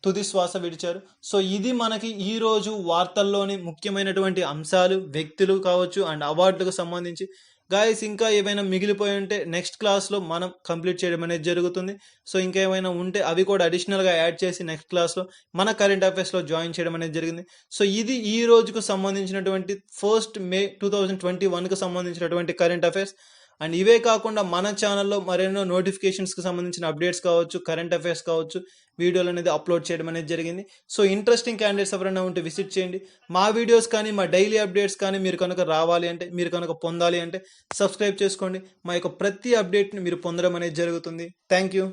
తుది శ్వాస విడిచారు. సో ఇది మనకి ఈ రోజు వార్తల్లోని ముఖ్యమైనటువంటి అంశాలు, వ్యక్తులు కావచ్చు అండ్ అవార్డులకు సంబంధించి. గాయస్ ఇంకా ఏమైనా మిగిలిపోయి ఉంటే నెక్స్ట్ క్లాస్లో మనం కంప్లీట్ చేయడం అనేది జరుగుతుంది. సో ఇంకా ఏమైనా ఉంటే అవి కూడా అడిషనల్గా యాడ్ చేసి నెక్స్ట్ క్లాస్లో మన కరెంట్ అఫైర్స్లో జాయిన్ చేయడం అనేది జరిగింది. సో ఇది ఈ రోజుకు సంబంధించినటువంటి 1 May 2021కు సంబంధించినటువంటి కరెంట్ అఫైర్స్. అండ్ ఇవే కాకుండా మన ఛానల్లో మరెన్నో నోటిఫికేషన్స్కి సంబంధించిన అప్డేట్స్ కావచ్చు, కరెంట్ అఫైర్స్ కావచ్చు, వీడియోలు అనేది అప్లోడ్ చేయడం అనేది జరిగింది. సో ఇంట్రెస్టింగ్ క్యాండిడేట్స్ ఎవరైనా ఉంటే విజిట్ చేయండి. మా వీడియోస్ కానీ మా డైలీ అప్డేట్స్ కానీ మీరు కనుక పొందాలి అంటే సబ్స్క్రైబ్ చేసుకోండి. మా యొక్క ప్రతి అప్డేట్ని మీరు పొందడం అనేది జరుగుతుంది. Thank you.